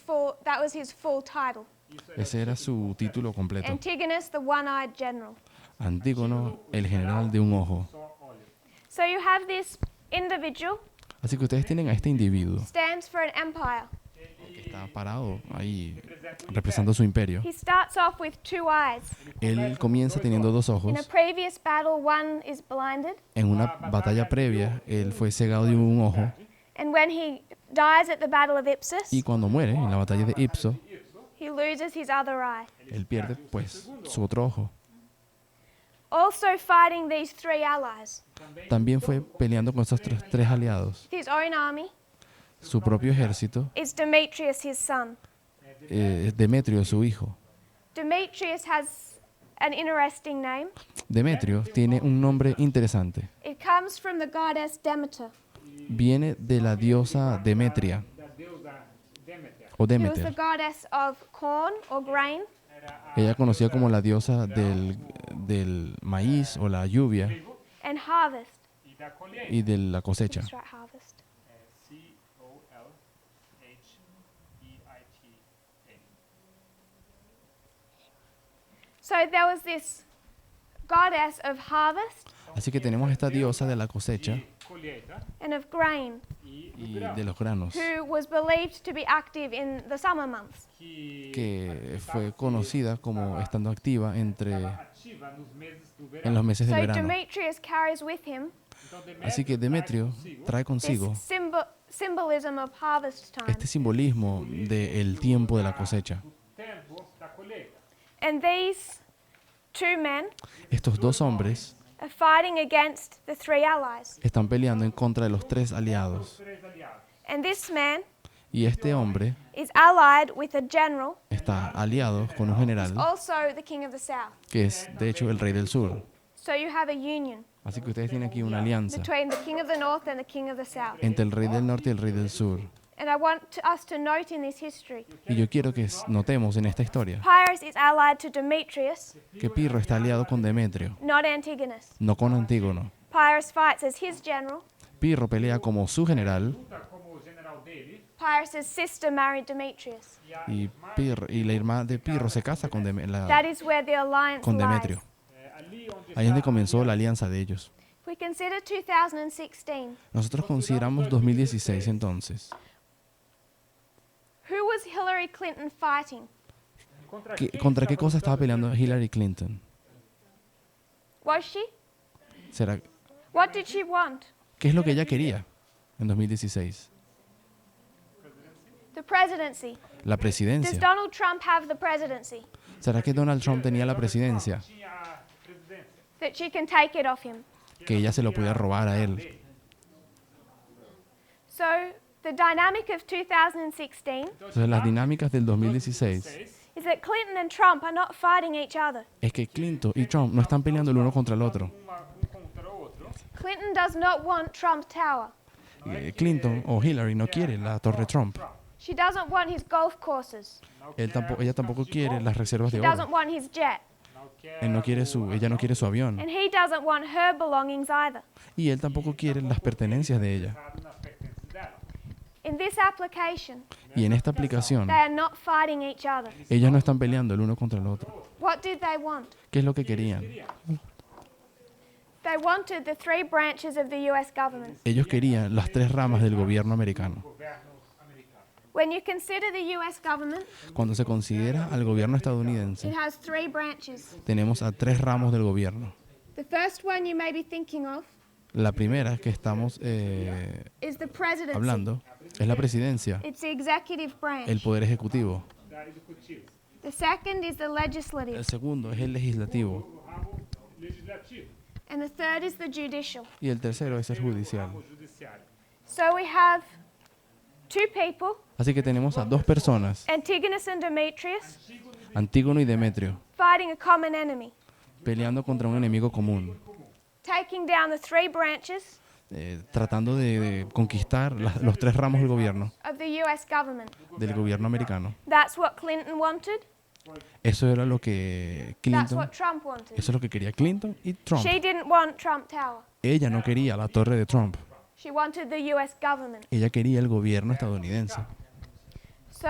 full title. Isso era Ese era su título completo. Antigonus the One-Eyed General. Antígono, el general de un ojo. só olho. So you have this individual Así que ustedes tienen a este individuo stands for an empire. que está parado ahí representando su imperio. He starts off with 2 eyes. Él comienza teniendo dos In a ojos. previous battle, one is blinded, En una batalla previa, él fue cegado de un ojo. and when he dies at the Battle of Ipsus, Y cuando muere en la batalla de Ipso, he loses his other eye. él pierde pues su otro ojo. Also fighting these 3 allies, También fue peleando con esos tres aliados. his own army, Su propio ejército, is Demetrius, his son. Demetrio, su hijo. Demetrius has an interesting name. Demetrio tiene un nombre interesante. It comes from the goddess Demeter, Viene de la diosa Demetria Da deusa Deméter. o who was the Demeter. goddess of corn or grain, Ella conocida como la diosa del maíz o la lluvia and harvest. E da colheita. y de la cosecha. Let's write harvest. Colheita. So there was this goddess of harvest Así que tenemos esta diosa de la cosecha Colheita and of grain, e y de los granos, who was believed to be active in the summer months. que fue conocida como estando activa ativa nos meses do verão. en los meses So del verano. Demetrius carries with him Então Así que Demetrio trae this consigo symbolism of harvest time. este simbolismo del tiempo de la cosecha. tempo da colheita. And these 2 men Estos dos hombres are fighting against the 3 allies. están peleando en contra de los tres aliados. Três aliados. And this man Y este hombre is allied with a general, está aliado con un general also the king of the south. que es de hecho el rey del sur. So you have a union Así que ustedes tienen aquí una alianza between the king of the north and the king of the south. entre el rey del norte y el rey del sur. And I want us to note in this history, Y yo quiero que notemos en esta historia Pyrrhus is allied to Demetrius, que Pirro está aliado con Demetrio, not Antigonus. no con Antígono. Pyrrhus fights as his general. Pirro pelea como su general Luta como o general dele Pyrrhus' sister married Demetrius. y la hermana de Pirro se casa con, That is where the alliance con lies. Demetrio. ali onde Ahí es donde comenzó la alianza de ellos. If we consider 2016, Nosotros consideramos 2016 entonces. who was Hillary Clinton fighting? ¿Contra qué cosa estaba peleando Hillary Clinton? Was she? ¿Será, What did she want? ¿Qué es lo que ella quería en 2016? The presidency. La Does presidencia. Donald Trump have the presidency? ¿Será que Donald Trump tenía la presidencia? tinha a presidência. That she can take it off him? Que ella se lo podía robar a él. So the dynamic of 2016 Entonces las dinámicas del 2016 is that Clinton and Trump are not fighting each other. es que Clinton y Trump no están peleando el uno contra el otro. Contra o outro. Clinton does not want Trump Tower. Clinton o Hillary no quiere la torre Trump. She doesn't want his golf courses. Ella tampoco quiere las reservas She de doesn't oro. want his jet. Ella no quiere su avión. And he doesn't want her belongings either. Y él tampoco quiere las pertenencias de ella. Nas pertences dela. In this application, Y en esta aplicación, they are not fighting each other. ellos no están peleando el uno contra el otro. What did they want? ¿Qué es lo que querían? They wanted the three branches of the US government. Ellos querían las tres ramas del gobierno americano. When you consider the US government, Cuando se considera al gobierno estadounidense, it has three branches. tenemos a tres ramos del gobierno. The first one you may be thinking of La primera que estamos is the presidency. hablando es la presidencia, It's the executive branch. el poder ejecutivo. da executivo. The second is the legislative. El segundo es el legislativo. O ramo legislativo, And the third is the judicial. Y el tercero es el o judicial. ramo judiciário. So we have two people, Así que tenemos a dos personas, Antigonus and Demetrius, Antígono y Demetrio, fighting a common enemy, peleando contra un enemigo común, taking down the three branches tratando de conquistar los tres ramos del gobierno, of the US government. del gobierno americano. That's what Clinton wanted. Eso era lo que That's Clinton, what Trump wanted. eso es lo que quería Clinton y Trump. She didn't want Trump Tower. Ella no quería la torre de Trump, She wanted the US government. ella quería el gobierno estadounidense. So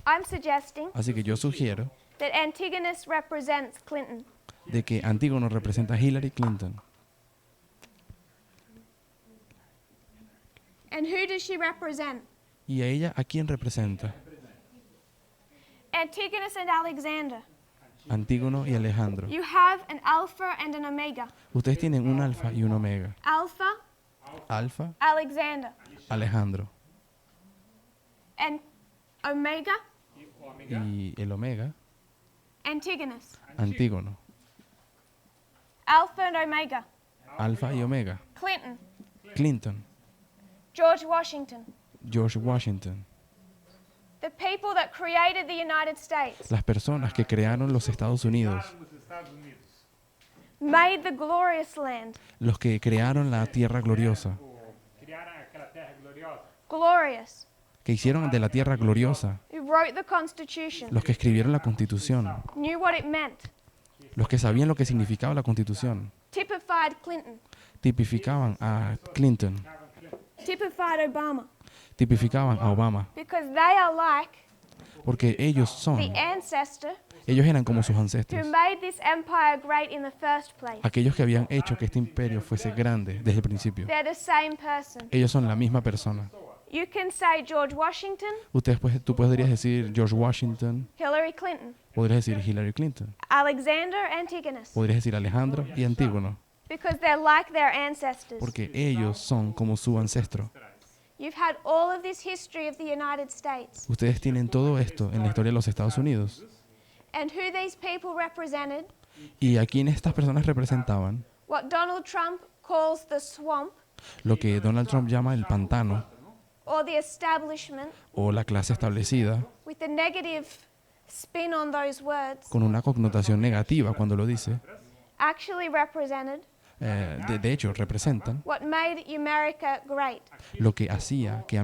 I'm suggesting Así que yo sugiero that Antigonus represents Clinton. de que Antígono representa a Hillary Clinton. And who does she represent? ¿Y a ella a quién representa? Antigonus and Alexander. Antígono y Alejandro. You have an alpha and an omega. Ustedes tienen un alfa y un omega. Alpha, Alfa, Alexander. Alejandro. And omega, E o ômega, Y el omega, Antigonus. Antígono. Alpha and omega, Alfa y omega. Clinton. Clinton. George Washington. George Washington. The people that created the United States Las personas que crearon los Estados Unidos. nos Estados Unidos, made the glorious land. Los que crearon la tierra gloriosa. criaram aquela terra gloriosa, Glorious. Que hicieron de la tierra gloriosa. Who wrote the Constitution. Los que escribieron la Constitución. Knew what it meant. Los que sabían lo que significaba la Constitución. Typified Clinton. Tipificaban a Clinton. Typified Obama. Tipificaban a Obama. Because they are like Porque ellos son, the ancestor ellos eran como sus who ancestros. made this empire great in the first place. Aquellos que habían hecho que este imperio fuese grande desde el principio. They're the same person. Ellos son la misma persona. You can say George Washington, Tú podrías decir George Washington, Hillary Clinton, podrías decir Hillary Clinton, Alexander, Antigonus. podrías decir Alejandro y Antígono, Because they're like their ancestors. porque ellos son como su ancestro. You've had all of this history of the United States. Ustedes tienen todo esto en la historia de los Estados Unidos. And who these people represented, Y a quienes estas personas representaban, what Donald Trump calls the swamp, lo que Donald Trump llama el pantano or the establishment, o la clase establecida, with a negative spin on those words, con una connotación negativa cuando lo dice, actually represented de hecho representan what made America great. lo que hacía que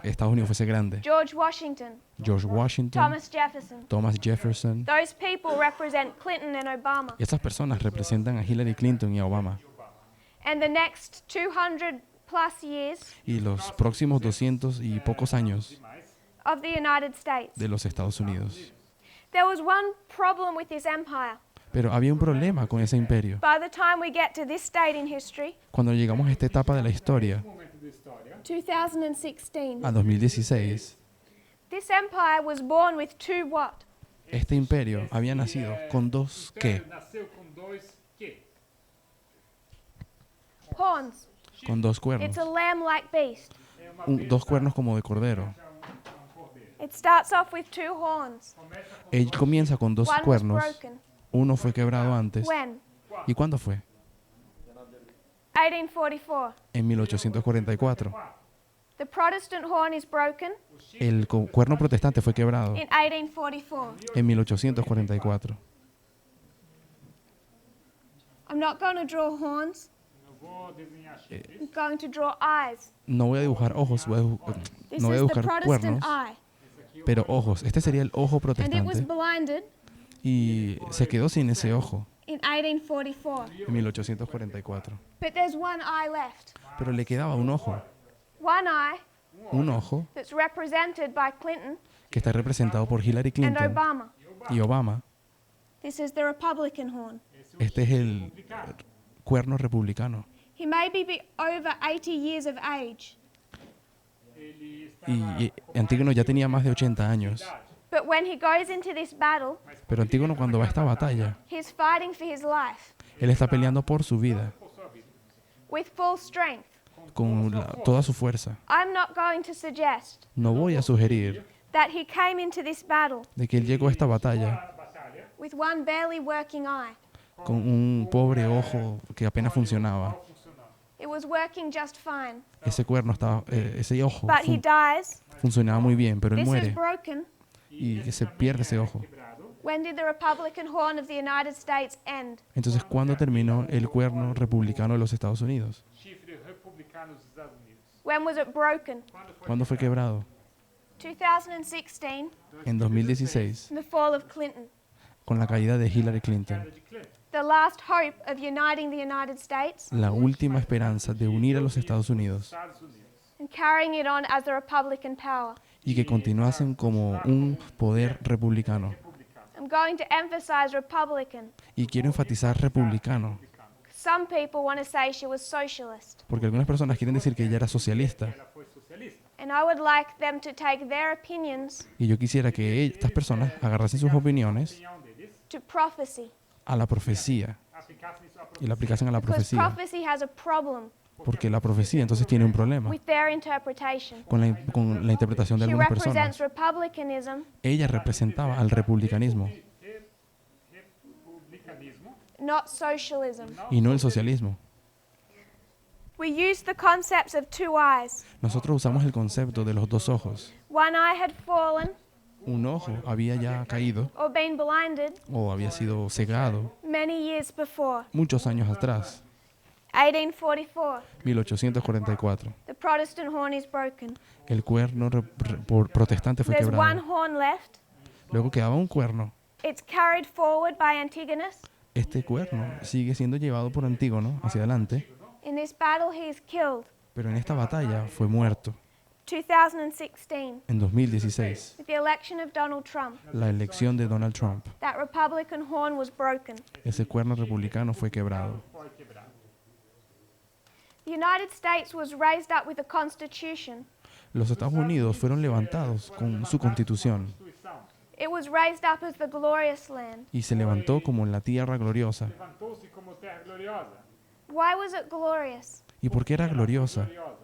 Estados Unidos fuese grande. George Washington, George Washington, Thomas Jefferson. Thomas Jefferson. Those people represent Clinton and Obama. Y estas personas representan a Hillary Clinton y a Obama. And the next 200 plus years Y los próximos 200 y pocos años of the United States. de los Estados Unidos. There was one problem with this empire. Pero había un problema con ese imperio. By the time we get to this date in history, Cuando llegamos a esta etapa de la historia, momento da história, 2016, a 2016, this empire was born with two what? este imperio había nacido con dos qué, nasceu com dois quê? Horns. con dos cuernos, It's a lamb-like beast. dos cuernos como de cordero. It starts off with two horns. Él comienza con dos One was cuernos, broken. uno fue quebrado antes. When? ¿Y cuándo fue? 1844. En 1844. The Protestant horn is broken El cuerno protestante fue quebrado in 1844. en 1844. I'm not going to draw horns. Eu vou desenhar chifres. I'm going to draw eyes. No voy a dibujar ojos, This no voy a is the buscar Protestant cuernos, eye. pero ojos. Este sería el ojo And it was protestante blinded y se quedó sin ese ojo in 1844. en 1844. But there's one eye left. Pero le quedaba un ojo. One eye un ojo that's represented by Clinton que está representado por Hillary and Clinton Obama. y Obama. This is the Republican horn. Este es el cuerno republicano. He may be over 80 years of age, Y Antígono ya tenía más de 80 años. but when he goes into this battle, Pero Antígono, cuando va a esta batalla, he's fighting for his life él está peleando por su vida, with full strength. con toda su fuerza. I'm not going to suggest No voy a sugerir that he came into this battle de que él llegó a esta batalla with one barely working eye. con un pobre ojo que apenas funcionaba. It was working just fine, Ese cuerno estaba, ese ojo but he dies. funcionaba muy bien, pero él This is muere broken. y que se pierde ese ojo. When did the Republican horn of the United States end? Entonces, ¿cuándo terminó el cuerno republicano de los Estados Unidos? chifre republicano dos Estados Unidos. When was it broken? ¿Cuándo fue quebrado? 2016, En 2016, in the fall of Clinton. con la caída de Hillary Clinton. de Clinton. The last hope of uniting the United States La última esperanza de unir a los Estados Unidos Estados Unidos. and carrying it on as the Republican power. y que continuasen como un poder republicano. I'm going to emphasize Republican. Y quiero enfatizar republicano, Some people want to say she was socialist, porque algunas personas quieren decir que ella era socialista. Ela foi socialista. and I would like them to take their opinions Y yo quisiera que estas personas agarrasen sus opiniones Opinião deles, to prophecy, a la profecía aplicassem isso à y la aplicasen a la because profecía. prophecy has a problem Porque la profecía entonces tiene un problema with their interpretation. con la interpretación de She algunas personas. represents republicanism, Ella representaba al republicanismo republicanismo, not socialism. y no el socialismo. We use the concepts of two eyes. Nosotros usamos el concepto de los dos ojos. One eye had fallen Un ojo había ya caído or been blinded o había sido cegado many years before. muchos años atrás, 1844, 1844. the Protestant horn is broken. El cuerno protestante fue There's one quebrado. horn left. Luego quedaba un cuerno. It's carried forward by Antigonus. Este cuerno sigue siendo llevado por Antígono hacia adelante, In this battle, he is killed. pero en esta batalla fue muerto 2016, en 2016. with the election of Donald Trump, La elección de Donald Trump. that Republican horn was broken. Ese cuerno republicano fue quebrado. foi quebrado. The United States was raised up with a constitution. Los Estados Unidos fueron levantados con su constitución Constituição It was raised up as the glorious land. y se levantó como en la tierra gloriosa. levantou-se como terra gloriosa. Why was it glorious? ¿Y por qué era gloriosa? Gloriosa.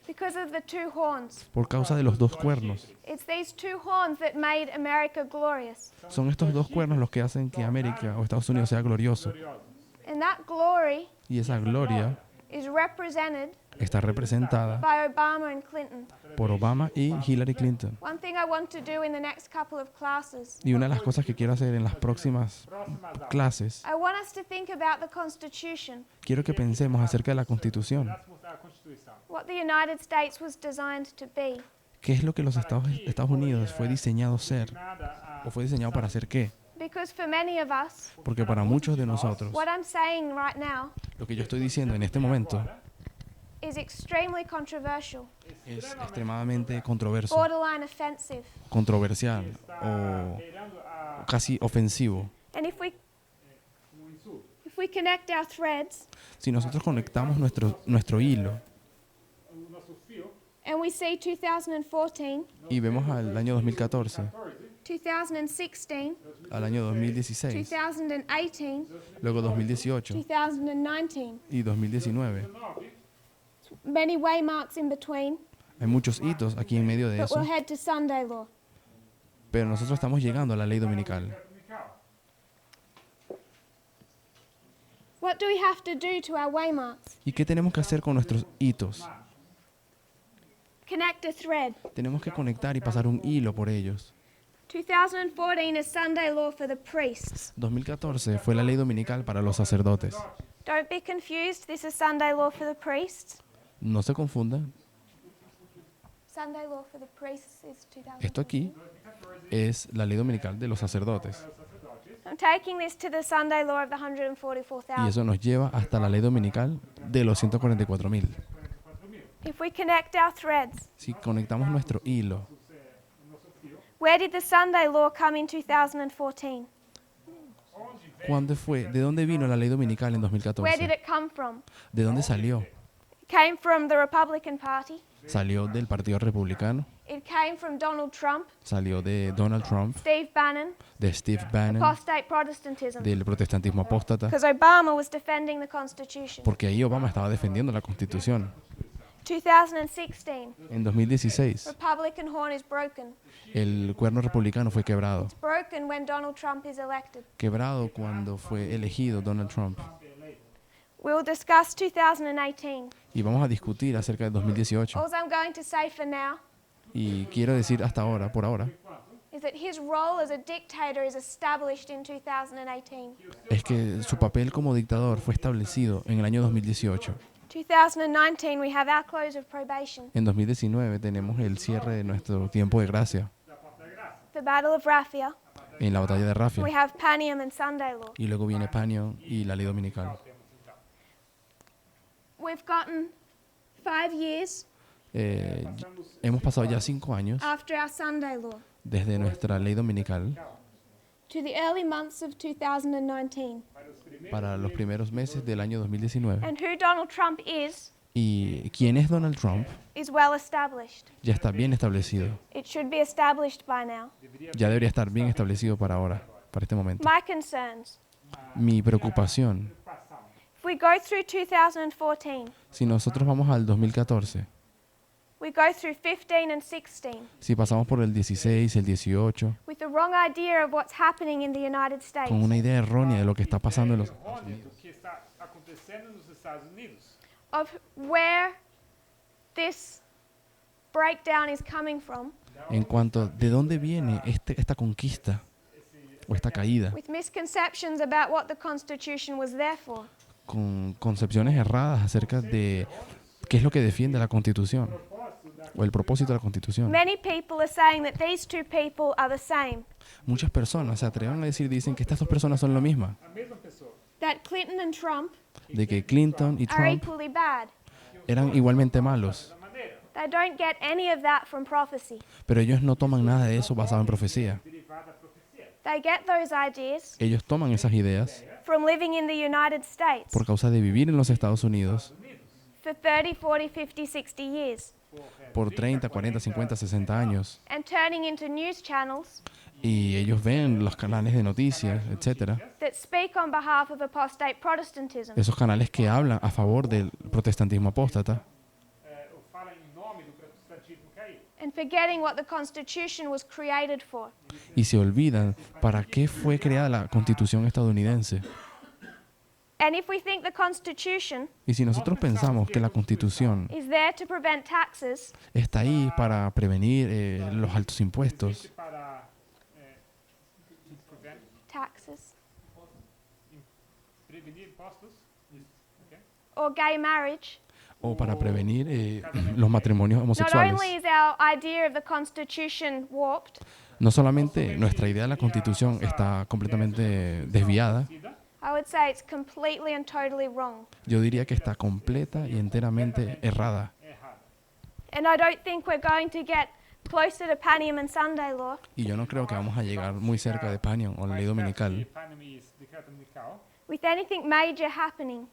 Because of the two horns. Por causa de los dos cuernos. It's these two horns that made America glorious. Son estos dos cuernos los que hacen que América o Estados Unidos sea glorioso. Gloriosa. And that glory Y esa gloria is represented está representada by Obama and Clinton. por Obama y Hillary Clinton. One thing I want to do in the next couple of classes, Y una de las cosas que quiero hacer en las próximas Próximas aulas. clases, I want us to think about the Constitution, quiero que pensemos acerca de la Constitución. Próximos da Constituição. what the United States was designed to be. ¿Qué es lo que los Estados Unidos fue diseñado ser? Nada a ¿O fue diseñado para hacer qué? Because for many of us, Porque para muchos de nosotros, what I'm saying right now lo que yo estoy diciendo en este momento is extremely controversial, es extremadamente controverso, borderline offensive. controversial o beirando a casi ofensivo. And if insulto. we connect our threads Si nosotros conectamos nuestro hilo O nosso fio, and we see 2014, y vemos al año 2014, 2016, al año 2016, 2018, luego 2018 2019, y 2019, 19, many waymarks in between, hay muchos hitos aquí en medio de but eso, we'll head to Sunday law. pero nosotros estamos llegando a la ley dominical. comunical. What do we have to do to our waymarks? ¿Y qué tenemos que hacer con nuestros hitos? Connect a thread. Tenemos que conectar y pasar un hilo por ellos. 2014 is Sunday law for the priests. 2014 fue la ley dominical para los sacerdotes. Don't be confused, this is Sunday law for the priests. No se confundan, Sunday law for the priests is 2014. esto aquí es la ley dominical de los sacerdotes. I'm taking this to the Sunday law of the Y 144,000. eso nos lleva hasta la ley dominical de los 144,000. If we connect our threads, si conectamos nuestro hilo, where did the Sunday law come in 2014? ¿cuándo fue? ¿De dónde vino la ley dominical en Where did 2014? it come from? ¿De dónde salió? It came from the Republican Party. Salió del Partido Republicano, It came from Donald Trump, salió de Donald Trump, Steve Bannon, de Steve Bannon, apostate Protestantism. del protestantismo apóstata, Because Obama was defending the Constitution. porque ahí Obama estaba defendiendo la Constitución. 2016, En 2016, Republican horn is broken. el cuerno republicano fue quebrado. Broken when Donald Trump is elected. Quebrado cuando fue elegido Donald Trump. We'll discuss 2018. Y vamos a discutir acerca de 2018. All I'm going to say for now Y quiero decir hasta ahora, por ahora, is that his role as a dictator is established in 2018. es que su papel como dictador fue establecido en el año 2018. 2019, we have our close of probation, En 2019 tenemos el cierre de nuestro tiempo de gracia the Battle of Raphia. en la batalla de Rafia. We have Panium and Sunday law. Y luego viene Panion y la ley dominical. We've gotten 5 years Hemos pasado ya 5 años after our Sunday law desde nuestra ley dominical to the early months of 2019. para los primeros meses del año 2019. And who Donald Trump Y quién es Donald Trump is well established. ya está bien establecido. It should be established by now. Ya debería estar bien establecido para ahora, para este momento. My concerns. Mi preocupación, If we go through 2014, si nosotros vamos al 2014, we go through 15 and 16 si pasamos por el 16, el 18, with the wrong idea of what's happening in the United States, con una idea errónea de lo que está pasando en los Errônea do que está acontecendo nos Estados Unidos, of where this breakdown is coming from, en cuanto de dónde viene esta conquista o esta caída, with misconceptions about what the Constitution was there for. con concepciones erradas acerca de qué es lo que defiende la Constitución o el propósito de la Constitución. Many people are saying that these two people are the same, Muchas personas se atreven a decir, dicen que estas dos personas son lo mismo, a mesma pessoa. that Clinton and Trump de que Clinton y are Trump equally bad. eran igualmente malos, Da maneira They don't get any of that from prophecy. pero ellos no toman nada de eso basado en profecía. derivada da profecia. They get those ideas Ellos toman esas ideas from living in the United States por causa de vivir en los Estados Unidos for 30, 40, 50, 60 years por 30, 40, 50, 60 años and turning into news channels y ellos ven los canales de noticias, etcétera, that speak on behalf of apostate Protestantism. esos canales que hablan a favor del protestantismo apóstata Ou fala em nome do protestantismo caído. And forgetting what the Constitution was created for. y se olvidan para qué fue creada la Constitución estadounidense. And if we think the Constitution Y si nosotros pensamos que la Constitución is there to prevent taxes, está ahí para prevenir los altos impuestos, Para prevent, taxes, prevenir impostos, okay? or gay marriage, o para prevenir los matrimonios not homosexuales, only is our idea of the Constitution warped, no solamente nuestra idea de la Constitución está completamente desviada, I would say it's completely and totally wrong. yo diría que está completa y enteramente errada. Errado. And I don't think we're going to get closer to Panium and Sunday law Y yo no creo que vamos a llegar muy cerca de Panion o la ley dominical Decreto dominical, with anything major happening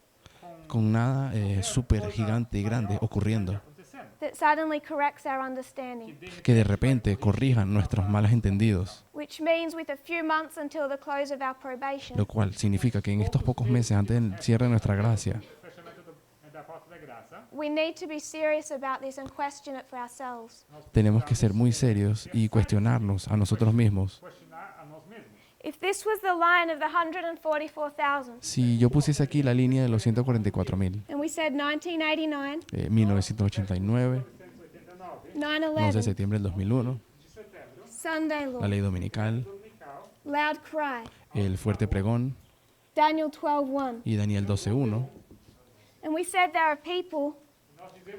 con nada súper gigante y grande ocurriendo, acontecendo. that suddenly corrects our understanding, que de repente corrijan nuestros malos entendidos, which means with a few months until the close of our probation, lo cual significa que en estos pocos meses antes del cierre de nuestra gracia, Fechamento da porta da graça, we need to be serious about this and question it for ourselves. tenemos que ser muy serios y cuestionarnos a nosotros mismos. questionar a nós mesmos. If this was the line of the 144,000, Si yo pusiese aquí la línea de los 144.000, and we said 1989, 1989, 11 de 9/11, septiembre del 2001, Sunday law, la ley dominical, loud cry, el fuerte pregón Daniel 12:1, y Daniel 12.1, and we said there are people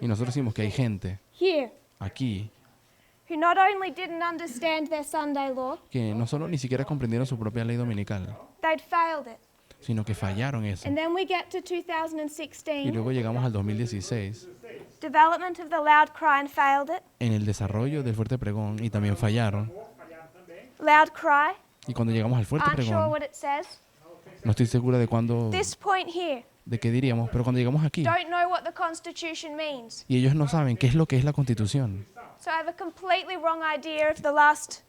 y nosotros decimos que hay gente here aquí who not only didn't understand their Sunday law, que no solo ni siquiera comprendieron su propia ley dominical, they'd failed it. sino que fallaron eso. And then we get to Y 2016. luego llegamos al 2016, Development of the loud cry and failed it. en el desarrollo del fuerte pregón, y también fallaron. Loud cry. Y cuando llegamos al fuerte Aren't sure pregón, what it says. no estoy segura de cuándo, This point here. de qué diríamos, pero cuando llegamos aquí, Don't know what the Constitution means. y ellos no saben qué es lo que es la Constitución. So I have a completely wrong idea of the last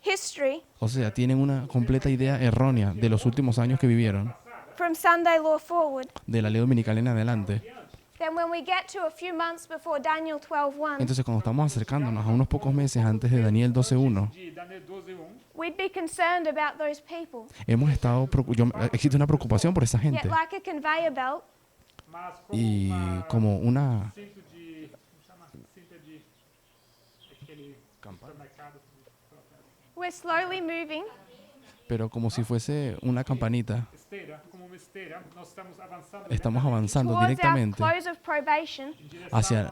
history O sea, tienen una completa idea errónea de los últimos años que vivieron, from Sunday law forward. de la ley dominical en adelante. Then when we get to a few months before Daniel 12:1, Entonces, cuando estamos acercándonos a unos pocos meses antes de Daniel 12:1, De Daniel 12:1, we'd be concerned about those people. hemos estado, existe una preocupación por esa Yet gente. like a conveyor belt, mas como Y uma como una... cinto de, como chama? Cinta de aquele supermercado. we're slowly moving Pero como si fuese una campanita, Esteira, como uma esteira, nós estamos avançando. estamos avanzando towards our directamente close of probation,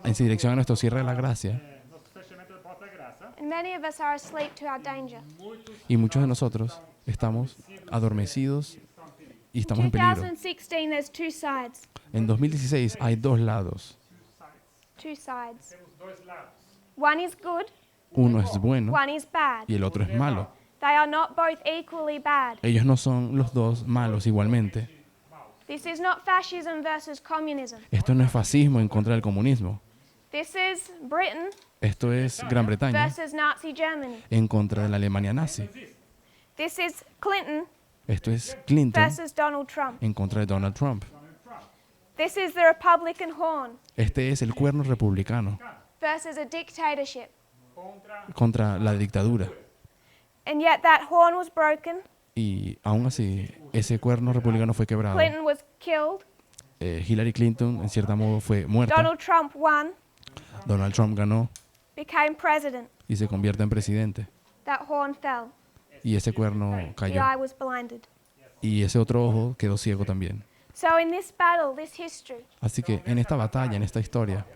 en dirección a nuestro cierre de la gracia, Nosso fechamento da porta da graça. and many of us are asleep to our danger. y muchos de nosotros estamos adormecidos y estamos en peligro. 2016, there's two sides. En 2016 hay dos lados. Two sides. Temos dois lados. One is good, Uno es bueno one is bad. y el otro es malo. They are not both equally bad. Ellos no son los dos malos igualmente. This is not fascism versus communism. Esto no es fascismo en contra del comunismo. This is Britain Esto es Gran Bretaña versus Nazi Germany. en contra de la Alemania nazi. This is Clinton Esto es Clinton versus Donald Trump. en contra de Donald Trump. This is the Republican horn Este es el cuerno republicano versus a dictatorship. contra la dictadura. And yet that horn was broken. Y aún así, ese cuerno republicano fue quebrado. Clinton was killed. Hillary Clinton, en cierto modo, fue muerta. Donald Trump won, Donald Trump ganó became president. y se convierte en presidente. That horn fell. Y ese cuerno The cayó. eye was blinded. Y ese otro ojo quedó ciego también. So in this battle, this history, Así que en esta batalla, en esta historia,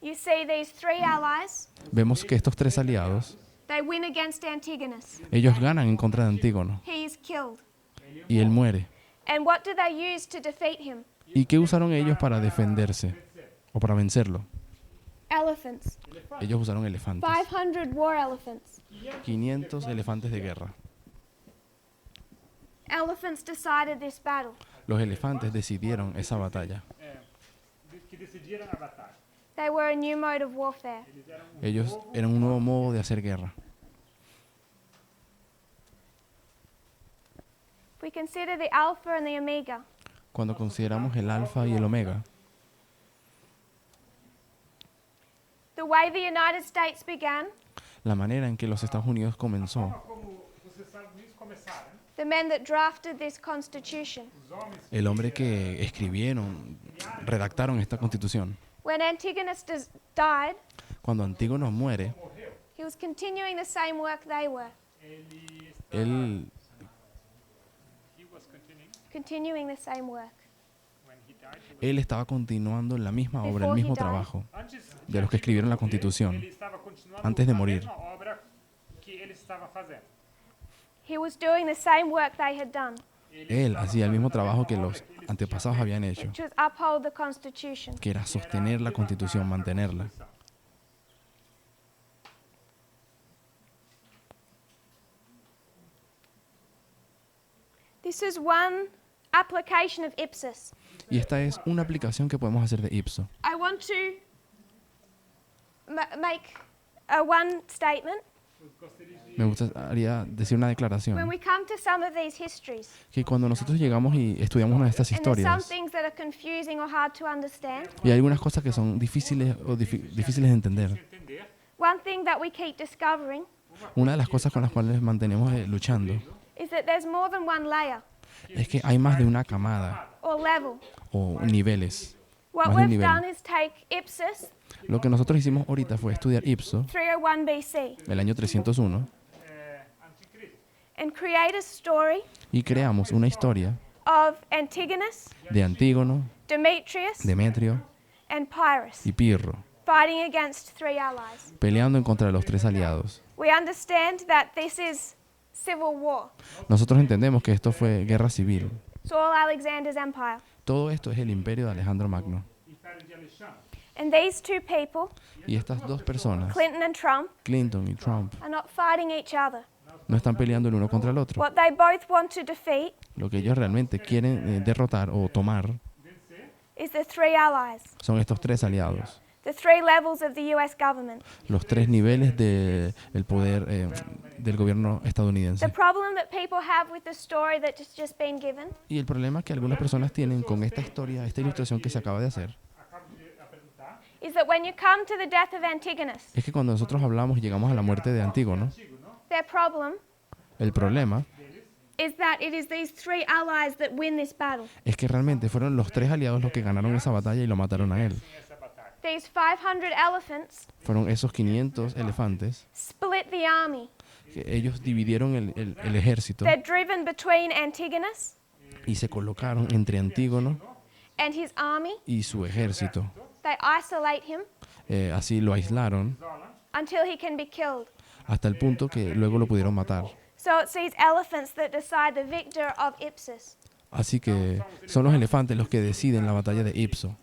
you see these three allies. vemos que estos tres aliados, They win against Antigonus. ellos ganan en contra de Antígono. He is killed. Y él muere. And what do they use to defeat him? ¿Y qué usaron ellos para defenderse? O para vencerlo. Elephants. Ellos usaron elefantes. 500 war elephants. 500 elefantes de guerra. Elephants decided this battle. Los elefantes decidieron esa batalla. Que decidiram a batalha. They were a new mode of warfare. Ellos eran un nuevo modo de hacer guerra. If we consider the Alpha and the Omega, Cuando consideramos el alfa y el omega, the way the United States began, la manera en que los Estados Unidos comenzó, Como os Estados Unidos começaram, the men that drafted this Constitution, os homens el hombre que escribieron, redactaron esta constitución, when Antigonus died, cuando Antígono muere, he was continuing the same work they were, él, he was continuing the same work. when he died. él estaba continuando la misma obra, el Before he mismo died. trabajo Antes de los que escribieron la constitución. ele estava continuando Antes de a morir. mesma obra que ele estava fazendo. He was doing the same work they had done, Él hacía el mismo trabajo que los antepasados habían hecho, which was uphold the Constitution. que era sostener la constitución, mantenerla. This is one application of Ipsos. Y esta es una aplicación que podemos hacer de Ipso. I want to make one statement. Me gustaría decir una When declaración, we come to some of these histories, que cuando nosotros llegamos y estudiamos una de estas and there's some historias, things that are confusing or hard to understand, y hay algunas cosas que son difíciles o difíciles de entender, Entender one thing that we keep discovering una de las cosas con las cuales mantenemos luchando is that there's more than one layer es que hay más de una camada or level. o niveles. What Más de un we've nivel. done is take Ipsos Lo que nosotros hicimos ahorita fue estudiar Ipso, 301 BC el año 301, anticristo. and create a story y creamos una historia of Antigonus, de Antígono, Demetrius, Demetrio and Pyrrhus y Pirro, fighting against three allies. peleando en contra de los tres aliados. We understand that this is civil war. Nosotros entendemos que esto fue guerra civil. It's all Alexander's empire. Todo esto es el imperio de Alejandro Magno. And these two people, Y estas dos personas, Clinton and Trump, Clinton y Trump, are not fighting each other. no están peleando el uno contra el otro. What they both want to defeat Lo que ellos realmente quieren derrotar o tomar is the three allies, son estos tres aliados, the three levels of the US government. los tres niveles del poder del gobierno The estadounidense. problem that people have with the story that has just been given Y el problema que algunas personas tienen con esta historia, esta ilustración que se acaba de hacer, is that when you come to the death of Antigonus, es que cuando nosotros hablamos y llegamos a la muerte de Antígono, their problem el problema is that it is these three allies that win this battle. es que realmente fueron los tres aliados los que ganaron esa batalla y lo mataron a él. These 500 elephants Fueron esos 500 elefantes split the army. que ellos dividieron el ejército They're driven between Antigonus y se colocaron entre Antígono and his army. y su ejército. They isolate him Así lo aislaron until he can be killed. hasta el punto que luego lo pudieron matar. So it's these elephants that decide the victor of Ipsus. Así que son los elefantes los que deciden la batalla de Ipso.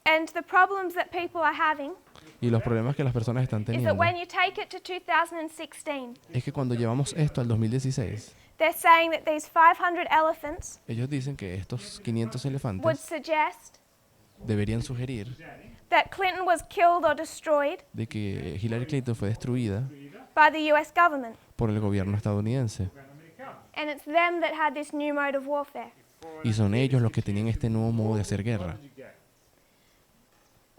And the problems that people are having Y los problemas que las personas están is that teniendo when you take it to 2016, es que cuando llevamos esto al 2016, they're saying that these 500 elephants ellos dicen que estos 500 would elefantes suggest deberían sugerir that Clinton was killed or destroyed de que Hillary Clinton fue destruida by the US government. por el gobierno estadounidense. And it's them that had this new mode of warfare. Y son ellos los que tenían este nuevo modo de hacer guerra.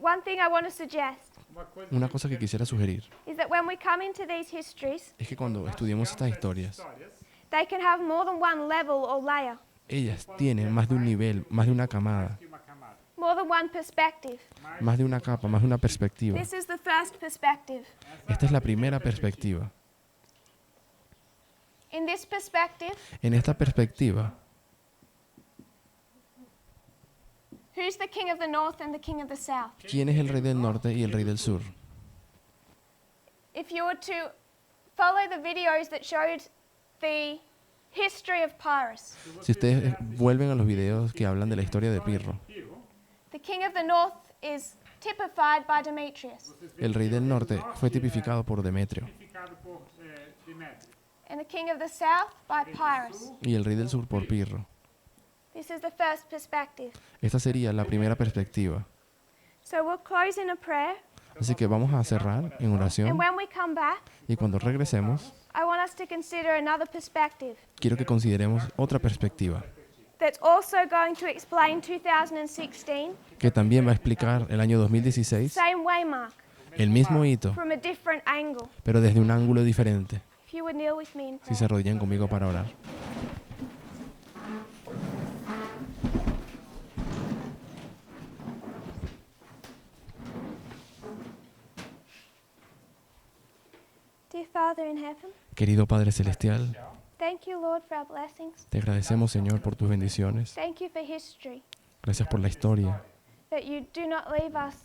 One thing I want to suggest Una cosa que quisiera sugerir is that when we come into these histories, es que cuando estudiemos estas historias, they can have more than one level or layer, ellas tienen más de un nivel, más de una camada, more than one perspective. más de una capa, más de una perspectiva. This is the first perspective. Esta es la primera perspectiva. In this perspective, En esta perspectiva, who's the king of the north and the king of the south? ¿quién es el rey del norte y el rey del sur? If you were to follow the videos that showed the history of Pyrrhus, Si ustedes vuelven a los videos que hablan de la historia de Pirro, the king of the north is typified by Demetrius, el rey del norte fue tipificado por Demetrio and the king of the south by Pyrrhus. y el rey del sur por Pirro. This is the first perspective. Esta sería la primera perspectiva. So we'll close in a prayer, Así que vamos a cerrar en oración and when we come back, y cuando regresemos, I want us to consider another perspective quiero que consideremos otra perspectiva that's also going to explain 2016, que también va a explicar el año 2016, same waymark, el mismo hito, from a different angle. pero desde un ángulo diferente. If you would kneel with me in Si prayer. se arrodillan conmigo para orar. Dear Father in heaven, Querido Padre Celestial, thank you, Lord, for our blessings. te agradecemos, Señor, por tus bendiciones. Thank you for history, Gracias por la historia, that you do not leave us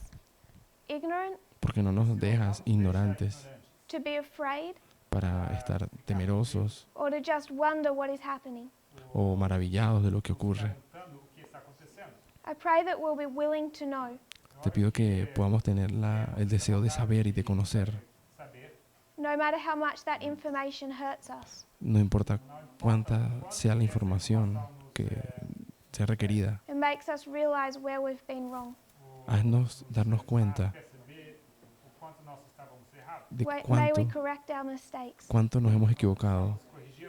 ignorant, porque no nos dejas ignorantes to be afraid, para estar temerosos or to just wonder what is happening. o maravillados de lo que ocurre. I pray that we'll be willing to know, Te pido que podamos tener el deseo de saber y de conocer, no matter how much that information hurts us, no importa cuánta sea la información que sea requerida. and makes us realize where we've been wrong. Haznos darnos cuenta de May we correct our mistakes cuánto nos hemos equivocado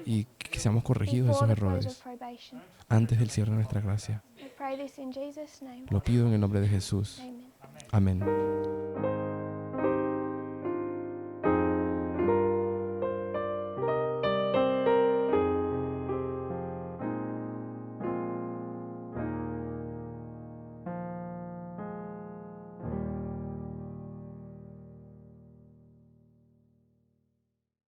y que seamos corregidos de before esos the close of errores probation. antes del cierre de nuestra gracia. I pray this in Jesus' name. Lo pido en el nombre de Jesús. Amen. Amén.